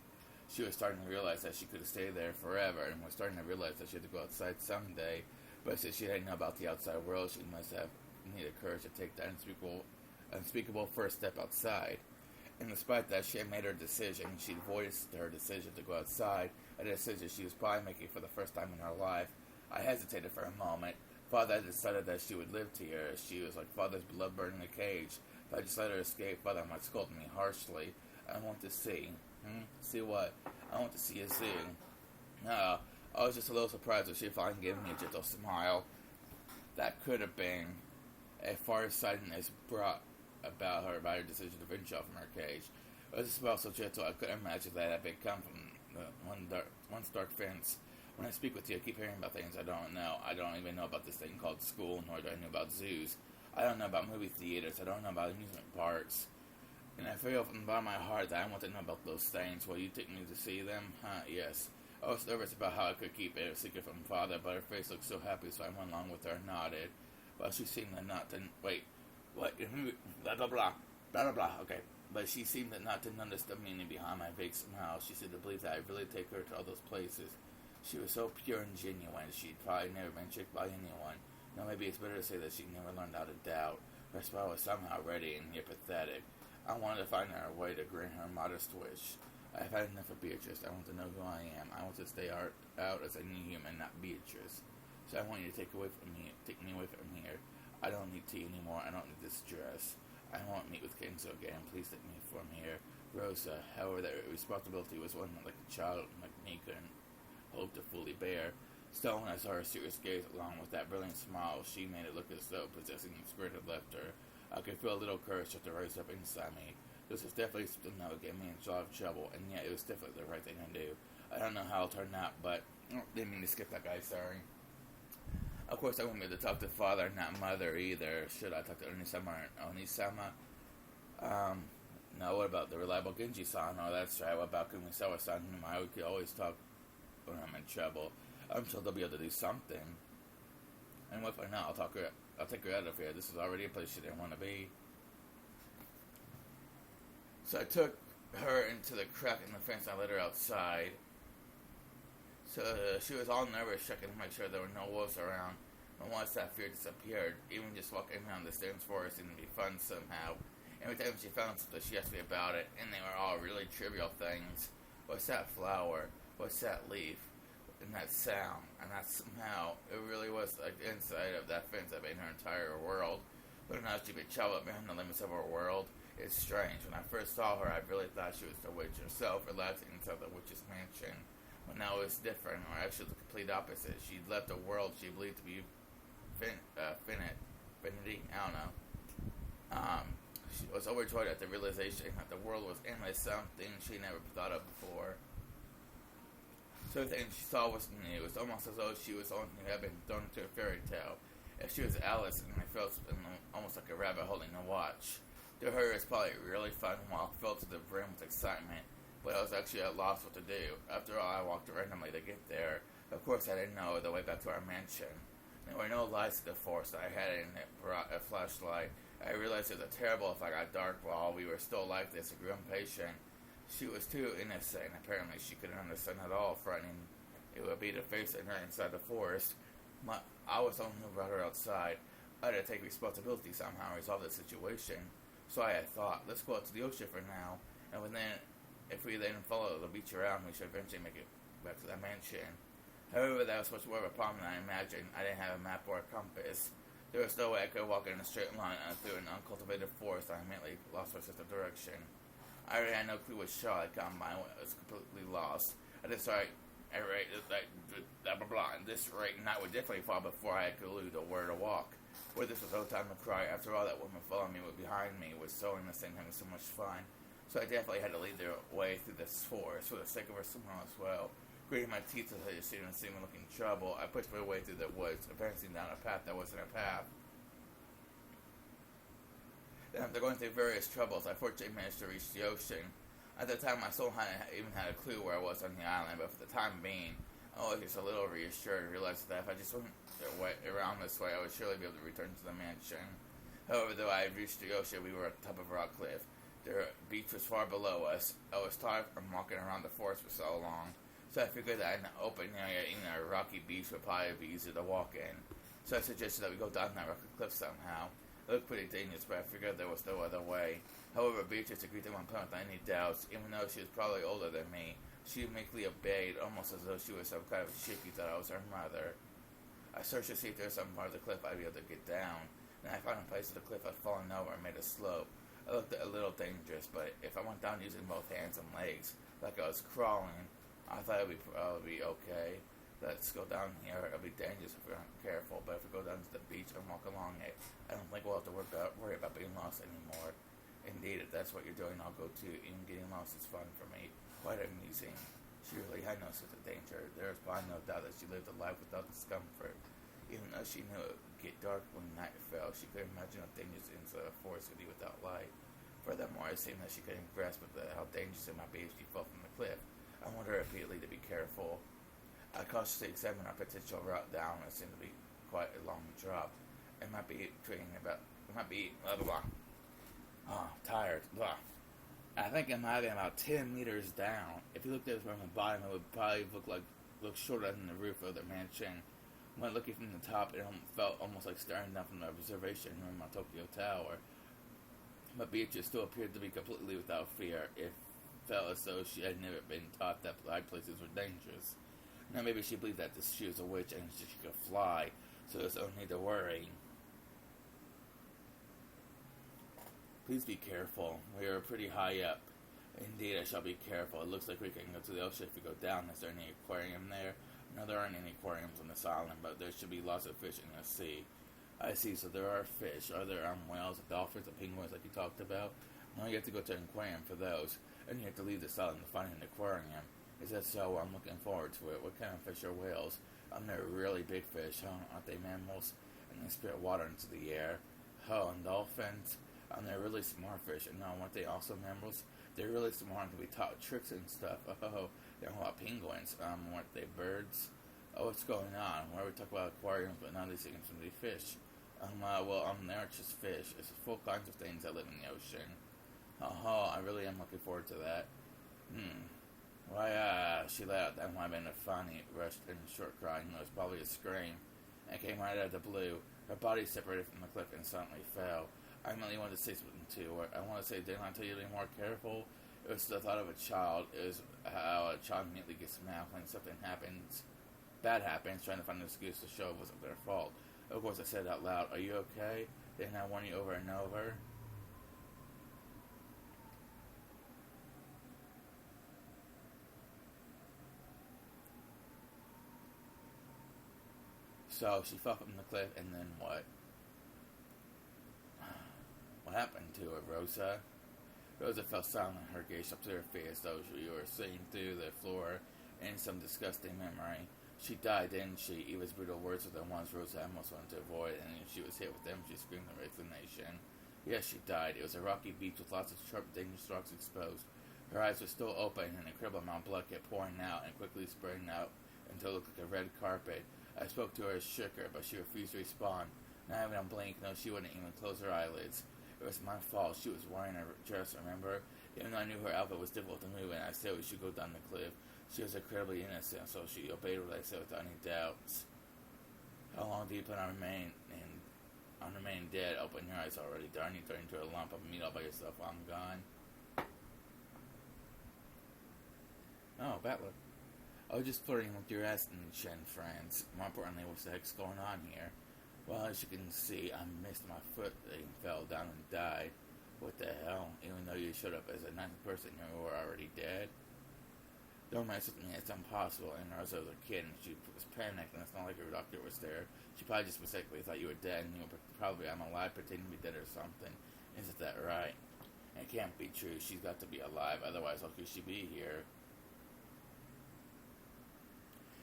[SPEAKER 1] She was starting to realize that she could stay there forever, and was starting to realize that she had to go outside someday. But since she didn't know about the outside world, she must have needed courage to take that unspeakable first step outside. And despite that, she had made her decision. She'd voiced her decision to go outside, a decision she was probably making for the first time in her life. I hesitated for a moment. Father had decided that she would live here. She was like Father's beloved bird in a cage. If I just let her escape, Father might scold me harshly. I want to see. See what? I want to see a zoo. No, I was just a little surprised when she finally gave me a gentle smile. That could have been a farsightedness brought about her decision to venture out from her cage. It was a smile so gentle I couldn't imagine that it had come from one dark fence. When I speak with you, I keep hearing about things I don't know. I don't even know about this thing called school, nor do I know about zoos. I don't know about movie theaters. I don't know about amusement parks. And I feel from the bottom of my heart that I want to know about those things. Will you take me to see them? Yes. I was nervous about how I could keep it a secret from Father, but her face looked so happy, so I went along with her and nodded. But she seemed to not to... Wait. What? Blah, blah, blah. Blah, blah, blah. Okay. But she seemed not to notice the meaning behind my vague smile. She seemed to believe that I'd really take her to all those places. She was so pure and genuine, she'd probably never been tricked by anyone. Now maybe it's better to say that she never learned how to doubt. Her smile was somehow ready and yet pathetic. I wanted to find her a way to grant her modest wish. I've had enough of Beatrice. I want to know who I am. I want to stay out as a new human, not Beatrice. So I want you to take me away from here. I don't need tea anymore. I don't need this dress. I won't meet with Kenzo again. Please take me from here. Rosa, however, that responsibility was one like a child like me couldn't hope to fully bear. Still, when I saw her serious gaze along with that brilliant smile, she made it look as though possessing the spirit had left her. I could feel a little courage start to rise up inside me. This was definitely something that would get me in a lot of trouble, and yet it was definitely the right thing to do. I don't know how it'll turn out, but didn't mean to skip that guy, sorry. Of course, I wouldn't be able to talk to Father, not Mother either. Should I talk to Onisama or Onisama? No, what about the reliable Genji-san? Oh, that's right. What about Kumisawa-san, whom I could always talk when I'm in trouble? I'm sure they'll be able to do something. And what if not? I'll take her out of here. This is already a place she didn't want to be. So I took her into the crack in the fence and I let her outside. So she was all nervous, checking to make sure there were no wolves around. And once that fear disappeared, even just walking around the Stones Forest seemed to be fun somehow. Every time she found something, she asked me about it, and they were all really trivial things. What's that flower? What's that leaf? And that sound? And that somehow, it really was like the inside of that fence that made her entire world. But now she'd be traveled beyond the limits of her world. It's strange. When I first saw her, I really thought she was the witch herself, relaxing inside the witch's mansion. But now it's different, or actually the complete opposite. She'd left a world she believed to be finity. I don't know. She was overjoyed at the realization that the world was endless, something she never thought of before. So everything she saw was new. It was almost as though she was someone who had been thrown into a fairy tale. If she was Alice, and I felt almost like a rabbit holding a watch. To her, it was probably a really fun walk, filled to the brim with excitement. But I was actually at loss what to do. After all, I walked randomly to get there. Of course, I didn't know the way back to our mansion. There were no lights to the forest. I had it brought a flashlight. I realized it was terrible if I got dark while we were still like this and grew impatient. She was too innocent, and apparently she couldn't understand at all, frightening it would be to face her inside the forest. I was the one who brought her outside. I had to take responsibility somehow and resolve the situation. So I had thought, let's go out to the ocean for now, and if we then follow the beach around, we should eventually make it back to the mansion. However, that was much more of a problem than I imagined. I didn't have a map or a compass. There was no way I could walk in a straight line through an uncultivated forest. I immediately lost my sense of direction. I really had no clue what shot I'd gone by. I was completely lost. I just started at rate like blah blah blah. And this rate night would definitely fall before I had clue to where to walk. Where this was no time to cry. After all, that woman following me behind me was sewing this thing, having so much fun. So I definitely had to lead their way through this forest for the sake of her somehow as well. Gritting my teeth as I just didn't see me looking in trouble, I pushed my way through the woods, advancing down a path that wasn't a path. Then after going through various troubles, I fortunately managed to reach the ocean. At the time, I still hadn't even had a clue where I was on the island, but for the time being, I was just a little reassured, realizing that if I just went around this way, I would surely be able to return to the mansion. However, though I had reached the ocean, we were at the top of a rock cliff. The beach was far below us. I was tired from walking around the forest for so long, so I figured that an open area in a rocky beach would probably be easy to walk in. So I suggested that we go down that rocky cliff somehow. It looked pretty dangerous, but I figured there was no other way. However, Beatrice agreed to one point without any doubts. Even though she was probably older than me, she meekly obeyed, almost as though she was some kind of chick who thought I was her mother. I searched to see if there was some part of the cliff I'd be able to get down. Then I found a place of the cliff I'd fallen over and made a slope. I looked a little dangerous, but if I went down using both hands and legs, like I was crawling, I thought it would probably be okay. Let's go down here. It'll be dangerous if we're not careful, but if we go down to the beach and walk along it, I don't think we'll have to worry about being lost anymore. Indeed, if that's what you're doing, I'll go too. Even getting lost is fun for me. Quite amusing. She really had no sense of danger. There was probably no doubt that she lived a life without discomfort. Even though she knew it would get dark when night fell, she could imagine how dangerous inside a forest could be without light. Furthermore, it seemed that she couldn't grasp how dangerous it might be if she fell from the cliff. I warned her repeatedly to be careful. I cautiously examined our potential route down. It seemed to be quite a long drop. It might be blah blah blah. Oh, tired. Blah. I think it might have been about 10 meters down. If you looked at it from the bottom, it would probably look shorter than the roof of the mansion. When looking from the top, it felt almost like staring down from the observation room on Tokyo Tower. But Beatrice still appeared to be completely without fear. It felt as though she had never been taught that high places were dangerous. Now maybe she believed that she was a witch and she could fly, so there's no need to worry. Please be careful. We are pretty high up. Indeed, I shall be careful. It looks like we can go to the ocean if we go down. Is there any aquarium there? No, there aren't any aquariums on this island, but there should be lots of fish in the sea. I see, so there are fish. Are there whales, dolphins, and penguins like you talked about? No, you have to go to an aquarium for those. And you have to leave this island to find an aquarium. Is that so? I'm looking forward to it. What kind of fish are whales? They're really big fish, huh? Aren't they mammals? And they spit water into the air. Oh, and dolphins? They're really smart fish. And no, weren't they also mammals? They're really smart and can be taught tricks and stuff. Oh, they're a lot of penguins. Weren't they birds? Oh, what's going on? Why are we talking about aquariums, but now they seem to be fish? They're just fish. It's full kinds of things that live in the ocean. I really am looking forward to that. Why, she let out that might have been a funny, rushed and short cry. It was probably a scream. And it came right out of the blue. Her body separated from the cliff and suddenly fell. I really wanted to say something to her. I want to say, didn't I tell you to be more careful? It was the thought of a child. It was how a child immediately gets mad when something happens, bad happens, trying to find an excuse to show it wasn't their fault. Of course, I said out loud, "Are you okay?" Didn't I warn you over and over? So she fell from the cliff, and then what? What happened to her, Rosa? Rosa fell silent, her gaze up to her face, as though she were seeing through the floor in some disgusting memory. She died, didn't she? Eva's brutal words were the ones Rosa almost wanted to avoid, and if she was hit with them, she screamed in resignation. Yes, she died. It was a rocky beach with lots of sharp, dangerous rocks exposed. Her eyes were still open, and an incredible amount of blood kept pouring out and quickly spreading out until it looked like a red carpet. I spoke to her, shook her, but she refused to respond. Not even a blink, no, she wouldn't even close her eyelids. It was my fault. She was wearing a dress, remember? Even though I knew her outfit was difficult to move, and I said we should go down the cliff. She was incredibly innocent, so she obeyed what I said without any doubts. How long do you plan on remaining dead? Open your eyes already. Darn you, turn into a lump of meat all by yourself while I'm gone. Oh, Battler. I was just flirting with your Aston friends. More importantly, what the heck's going on here? Well, as you can see, I missed my foot and fell down and died. What the hell? Even though you showed up as a nice person, you were already dead? Don't mind something that's impossible. And Rosa was a kid, and she was panicked, and it's not like her doctor was there. She probably just mistakenly thought you were dead, and you were probably I'm alive, pretending to be dead or something. Isn't that right? It can't be true. She's got to be alive, otherwise how could she be here?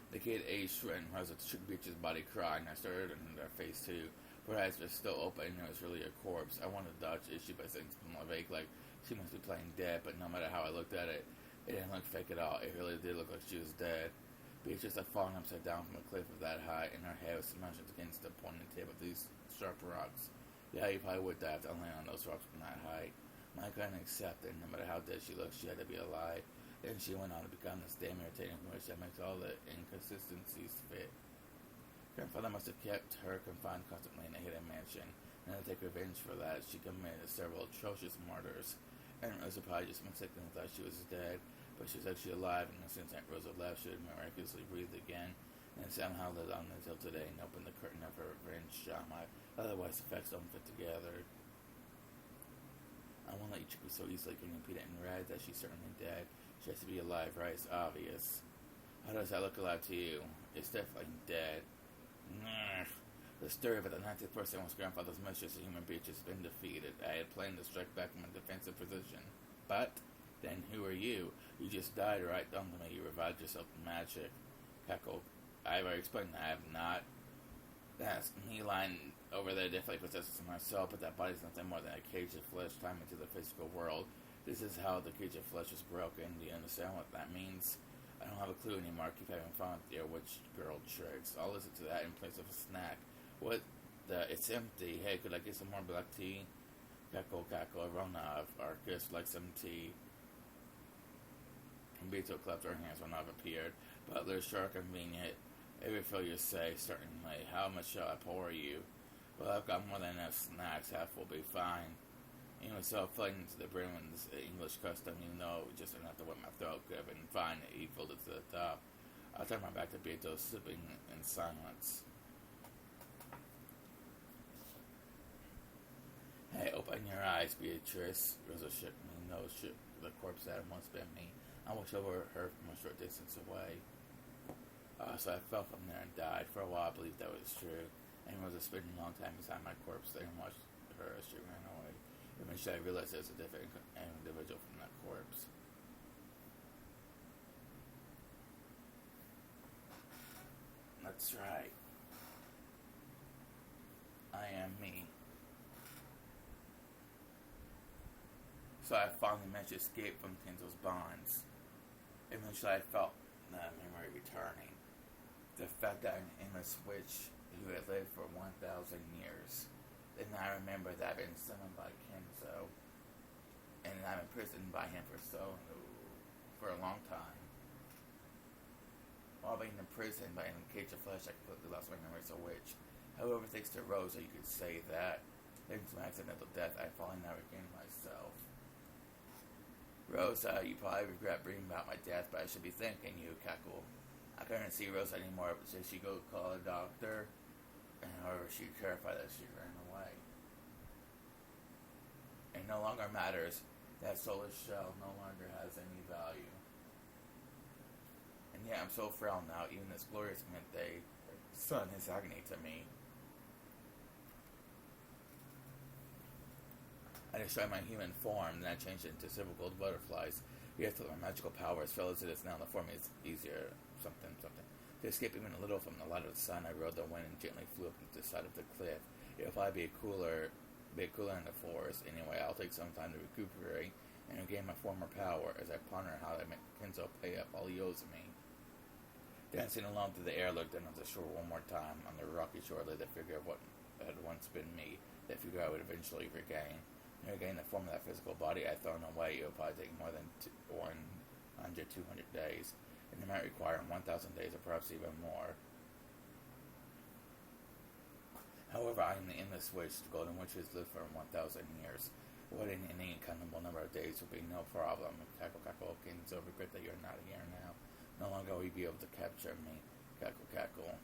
[SPEAKER 1] The kid aged and Rosa shook Beatrice's body, crying. I stared in her face too. Her eyes were still open, and it was really a corpse. I wanted to dodge the issue by saying something vague like she must be playing dead, but no matter how I looked at it, it didn't look fake at all. It really did look like she was dead. Beatrice had fallen upside down from a cliff of that height, and her head was smashed against the pointed tip of these sharp rocks. Yeah, you probably would die if I landed on those rocks from that height. I couldn't accept it. No matter how dead she looked, she had to be alive. Then she went on to become this damn irritating witch that makes all the inconsistencies fit. Grandfather must have kept her confined constantly in a hidden mansion, and to take revenge for that, she committed several atrocious murders. And Rosa probably just mistakenly thought she was dead, but she was actually alive, and since Aunt Rosa left, she had miraculously breathed again, and somehow lived on until today and opened the curtain of her revenge drama. Otherwise, the facts don't fit together. I won't let you trick me so easily. Can you repeat it in red that she's certainly dead? She has to be alive, right? It's obvious. How does that look alive to you? It's definitely dead. The story about the 90th person was grandfather's mistress, a human Beatrice, has been defeated. I had planned to strike back from a defensive position. But, then who are you? You just died, right? Don't tell me you revived yourself with magic. Cackled. I've already explained that I have not. That's me lying over there definitely possesses myself, but that body's nothing more than a cage of flesh climbing into the physical world. This is how the cage of flesh is broken. Do you understand what that means? I don't have a clue anymore. I keep having fun with your witch girl tricks. I'll listen to that in place of a snack. What the? It's empty. Hey, could I get some more black tea? Cackle, Ronov. Arcus, like some tea. Beto clapped her hands. Ronov appeared. Butler, sure convenient. Every fill you say, certainly. How much shall I pour you? Well, I've got more than enough snacks. Half will be fine. You know, so flooding into the brim is English custom, you know, just enough to wet my throat. Could have been fine. He filled it to the top. I turned my back to Beto, sipping in silence. Hey, open your eyes, Beatrice. Rosa shook me. No, shook the corpse that had once been me. I watched over her from a short distance away. So I fell from there and died. For a while, I believed that was true. And Rosa spent a long time beside my corpse there and watched her as she ran away. Eventually, I realized there was a different individual from that corpse. That's right. I am me. So I finally managed to escape from Kenzo's bonds. Eventually, I felt that memory returning. The fact that an aimless witch who had lived for 1,000 years. Then I remember that I've been summoned by Kenzo, and I'm imprisoned by him for a long time. While being imprisoned by a cage of flesh, I completely lost my memory as a witch. However, thanks to Rosa, you could say that. Thanks to my accidental death, I finally now regained myself. Rosa, you probably regret bringing about my death, but I should be thanking you, Cackle. I couldn't see Rosa anymore, but so she go call a doctor, and however, she terrified that she ran away. It no longer matters. That soulless shell no longer has any value. And yet I'm so frail now, even this glorious midday sun is agony to me. I destroyed my human form, then I changed it into several gold butterflies. Yet my magical powers fell as it is now, the form is easier, something. To escape even a little from the light of the sun, I rode the wind and gently flew up to the side of the cliff. It'll probably be cooler in the forest. Anyway, I'll take some time to recuperate and regain my former power as I ponder how I make Kenzo pay up all he owes me. Dancing along through the air, looked down at the shore one more time. On the rocky shore lay the figure of what had once been me, that figure I would eventually regain. To regain the form of that physical body I'd thrown away, it would probably take more than 100, 200 days. And and it might require 1,000 days or perhaps even more. However, I am the endless witch. The golden witches live for 1,000 years. Waiting any uncountable number of days will be no problem. Cackle, cackle, Kenzo, regret that you're not here now. No longer will you be able to capture me. Cackle, cackle.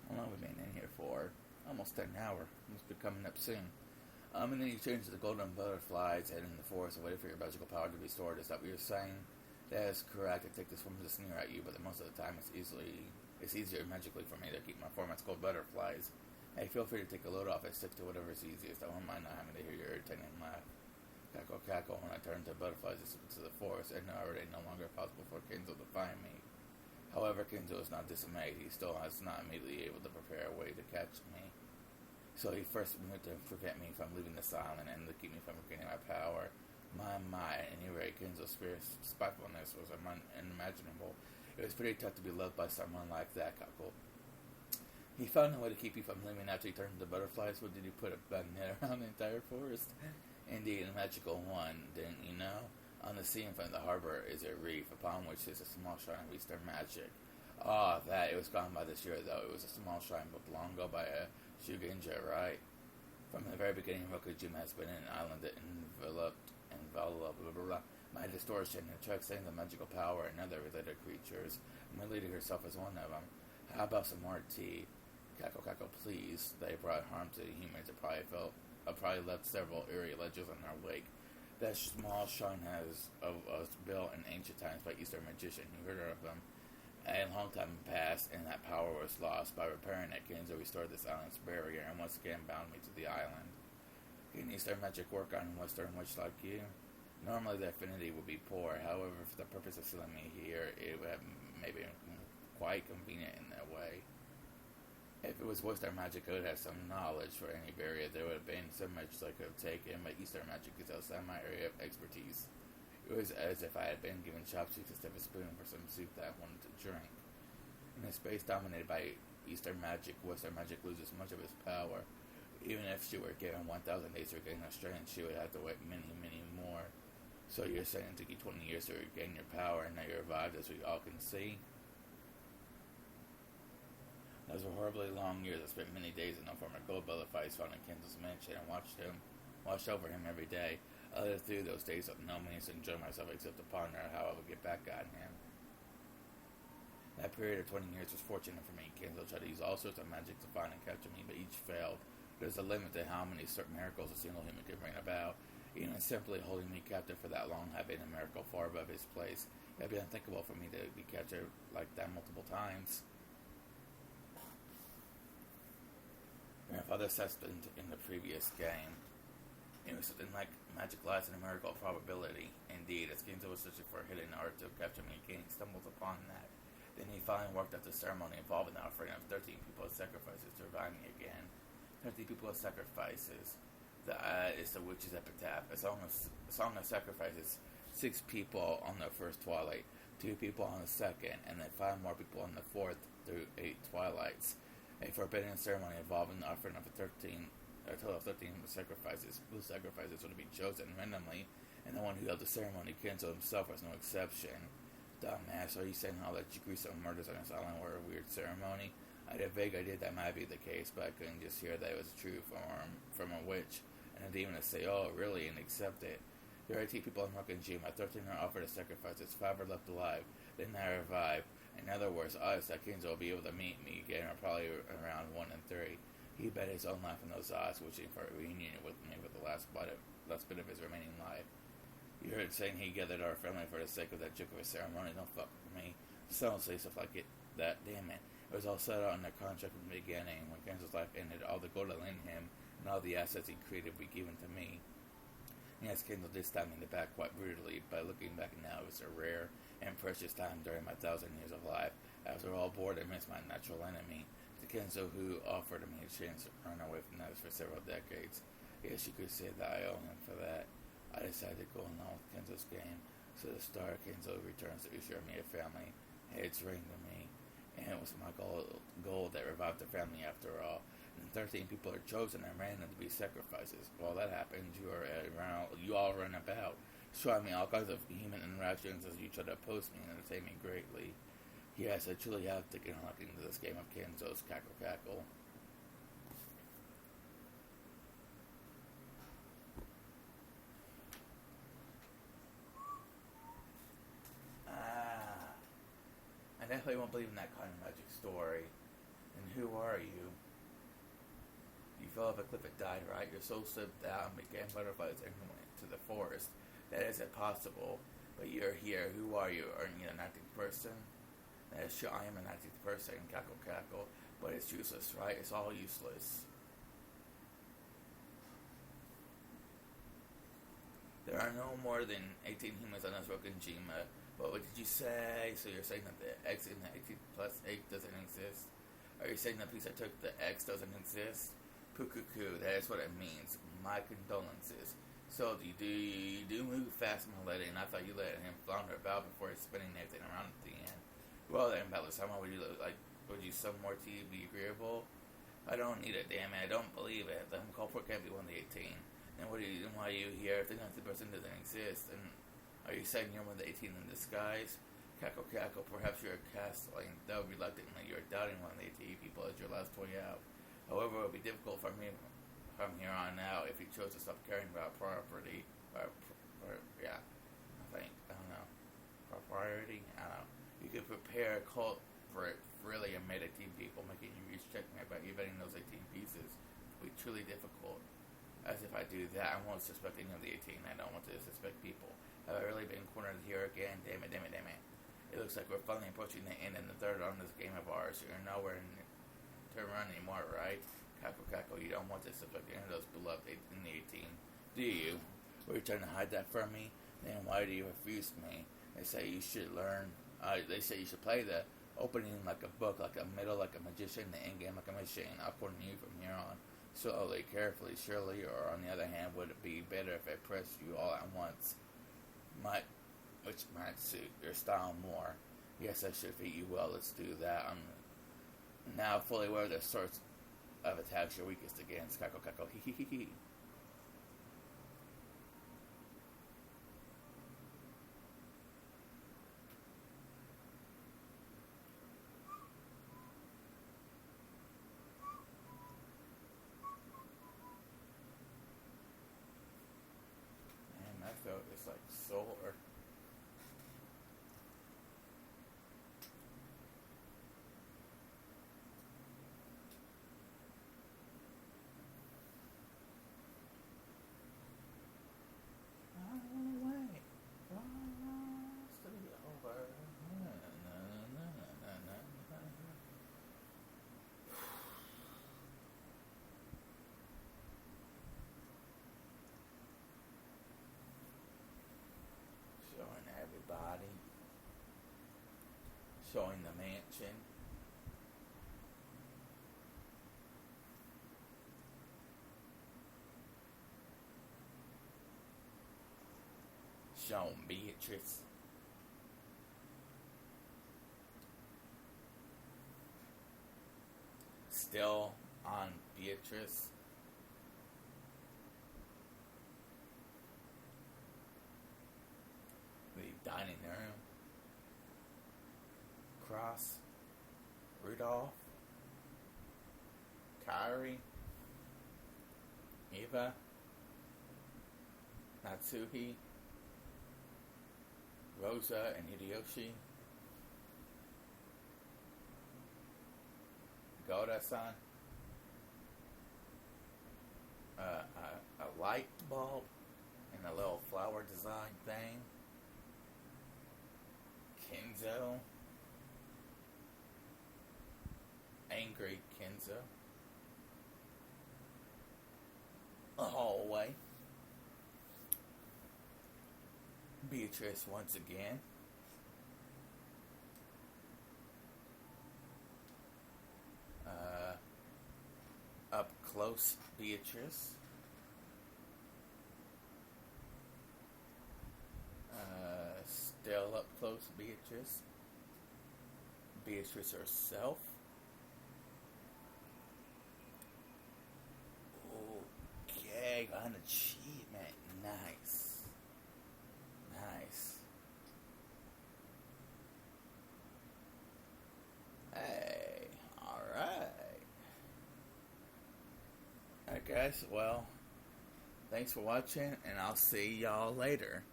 [SPEAKER 1] How long have we been in here for? Almost an hour. Must be coming up soon. And then you change to the golden butterflies and in the forest and waiting for your magical power to be stored. Is that what you're saying? That is correct. I take this form to sneer at you, but most of the time it's easier magically for me to keep my form as gold butterflies. Hey, feel free to take a load off and stick to whatever is easiest. I won't mind not having to hear your irritating laugh. Cackle, cackle. When I turn to butterflies to the forest, and already no longer possible for Kenzo to find me. However, Kenzo is not dismayed. He still has not immediately able to prepare a way to catch me. So he first moved to prevent me from leaving this island and to keep me from regaining my power. My, at any rate, Kenzo's spitefulness was unimaginable. It was pretty tough to be loved by someone like that, Cackle. He found a way to keep you from leaving after he turned into butterflies. What did you put a net around the entire forest? Indeed, a magical one, didn't you know? On the sea in front of the harbor is a reef, upon which is a small shrine of Eastern magic. Ah, that. It was gone by this year, though. It was a small shrine, but long ago by a Shugenja, right? From the very beginning, Rokujima has been an island that enveloped, blah, blah, blah. My distortion attracts the magical power and other related creatures. My lady herself is one of them. How about some more tea? Cackle, cackle, please. They brought harm to the humans. I probably left several eerie legends in their wake. That small shrine was built in ancient times by Eastern magician. You heard of them? A long time passed, and that power was lost. By repairing it, Kenzo restored this island's barrier, and once again bound me to the island. Can Eastern magic work on a Western witch like you? Normally, the affinity would be poor. However, for the purpose of sealing me here, it would have maybe quite convenient in that way. If it was Western magic, I would have some knowledge for any barrier. There would have been so much I could have taken, but Eastern magic is outside my area of expertise. It was as if I had been given chopsticks instead of a spoon for some soup that I wanted to drink. In a space dominated by Eastern magic, Western magic loses much of its power. Even if she were given 1,000 days to regain her strength, she would have to wait many, many more. So you're saying it took you 20 years to regain your power, and now you're revived, as we all can see? Those were horribly long years. I spent many days in no former gold butterflies found in Kenzo's mansion and watched over him every day. I lived through those days with no means to enjoy myself except to ponder how I would get back at him. That period of 20 years was fortunate for me. Kenzo tried to use all sorts of magic to find and capture me, but each failed. There's a limit to how many certain miracles a single human can bring about. Even simply holding me captive for that long had been a miracle far above his place. It would be unthinkable for me to be captured like that multiple times. Grandfather said in the previous game, it was something like magic lies and a miracle of probability. Indeed, as Kenzo was searching for a hidden art to capture me again, he stumbled upon that. Then he finally worked out the ceremony involving the offering of 13 people as sacrifices to revive me again. 13 people as sacrifices. That is the witch's epitaph. A song of sacrifices. 6 people on the first twilight, 2 people on the second, and then 5 more people on the fourth through 8 twilights. A forbidden ceremony involving the offering of a total of 13 sacrifices. Blue sacrifices would be chosen randomly, and the one who held the ceremony, Kenzo himself, was no exception. Dumbass, are you saying all that gruesome murders on this island were a weird ceremony? I had a vague idea that might be the case, but I couldn't just hear that it was true from a witch, and a demon to say, oh, really, and accept it. There are 18 people in Rokujima. 13 are offered as sacrifices. 5 are left alive. Then I revived. In other words, odds that Kenzo will be able to meet me again are probably around 1 in 3. He bet his own life on those odds, wishing for a reunion with me with the last bit of his remaining life. You heard saying he gathered our family for the sake of that joke of a ceremony. Don't fuck with me. So don't say stuff like that. Damn it. It was all set out in the contract from the beginning. When Kenzo's life ended, all the gold I lent him and all the assets he created would be given to me. Yes, Kenzo did stab me in the back quite brutally, but looking back now, it was a rare and precious time during my 1,000 years of life. After all, bored and missed my natural enemy. The Kenzo who offered me a chance to run away from that for several decades. Yes, you could say that I owe him for that. I decided to go along with Kenzo's game, so the star Kenzo returns to assure me a family. Heads ring to me, and it was my goal that revived the family after all. And 13 people are chosen and random to be sacrifices. While that happens, you all run about, showing me all kinds of human interactions as you try to oppose me and entertain me greatly. Yes, I truly have taken a liking to this game of Kenzo's Cackle Cackle. Ah, I definitely won't believe in that kind of magic story. And who are you? You fell off a cliff and died, right? Your soul slipped out and became butterflies and went to the forest. That isn't possible. But you're here. Who are you? Are you an acting person? That is true. I am an acting person. Cackle, cackle. But it's useless, right? It's all useless. There are no more than 18 humans on this Rokenjima. But what did you say? So you're saying that the X in the 18 plus 8 doesn't exist? Are you saying the piece I took, the X, doesn't exist? Pukuku, that is what it means. My condolences. So you do move fast, my lady, and I thought you let him flounder about before spinning everything around at the end. Well then, Balisama, would you like? Would you some more tea be agreeable? I don't need it, damn it. I don't believe it. The call for can't be one of the 18. And why are you here if the 90% doesn't exist? And are you saying you're one of the 18 in disguise? Cackle, cackle, perhaps you're castling, though reluctantly you're doubting one of the 18 people as your last way out. However, it would be difficult for me from here on out if you chose to stop caring about property. Yeah, I don't know. Propriety? I don't know. You could prepare a cult for it, really, and made 18 people, making you reach checkmate by evading those 18 pieces. It would be truly difficult. As if I do that, I won't suspect any of the 18. I don't want to suspect people. Have I really been cornered here again? Damn it. It looks like we're finally approaching the end and the third on this game of ours. You're nowhere to run anymore, right? Cackle, cackle, you don't want to suspect any of those beloved in the 18. Do you? Were you trying to hide that from me? Then why do you refuse me? They say you should learn. They say you should play the opening like a book, like a middle like a magician, the end game like a machine. I'll corner you from here on. Slowly, carefully, surely, or on the other hand, would it be better if I pressed you all at once? Which might suit your style more. Yes, I should fit you well. Let's do that. I'm now fully aware of the sorts of attacks you're weakest against. Cackle, cackle, hee hee hee hee. Man, that felt just like sore. Showing everybody. Showing the mansion. Showing Beatrice. Still on Beatrice. The dining room. Cross. Rudolph. Kairi. Eva. Natsuhi. Rosa and Hideyoshi. Goda-san. A light bulb and a little flower design thing. Kenzo. Angry Kenzo. A hallway. Beatrice once again. Up close Beatrice. Beatrice. Beatrice herself. Okay, got an achievement. Nice. Nice. Hey, alright. Alright guys, well, thanks for watching, and I'll see y'all later.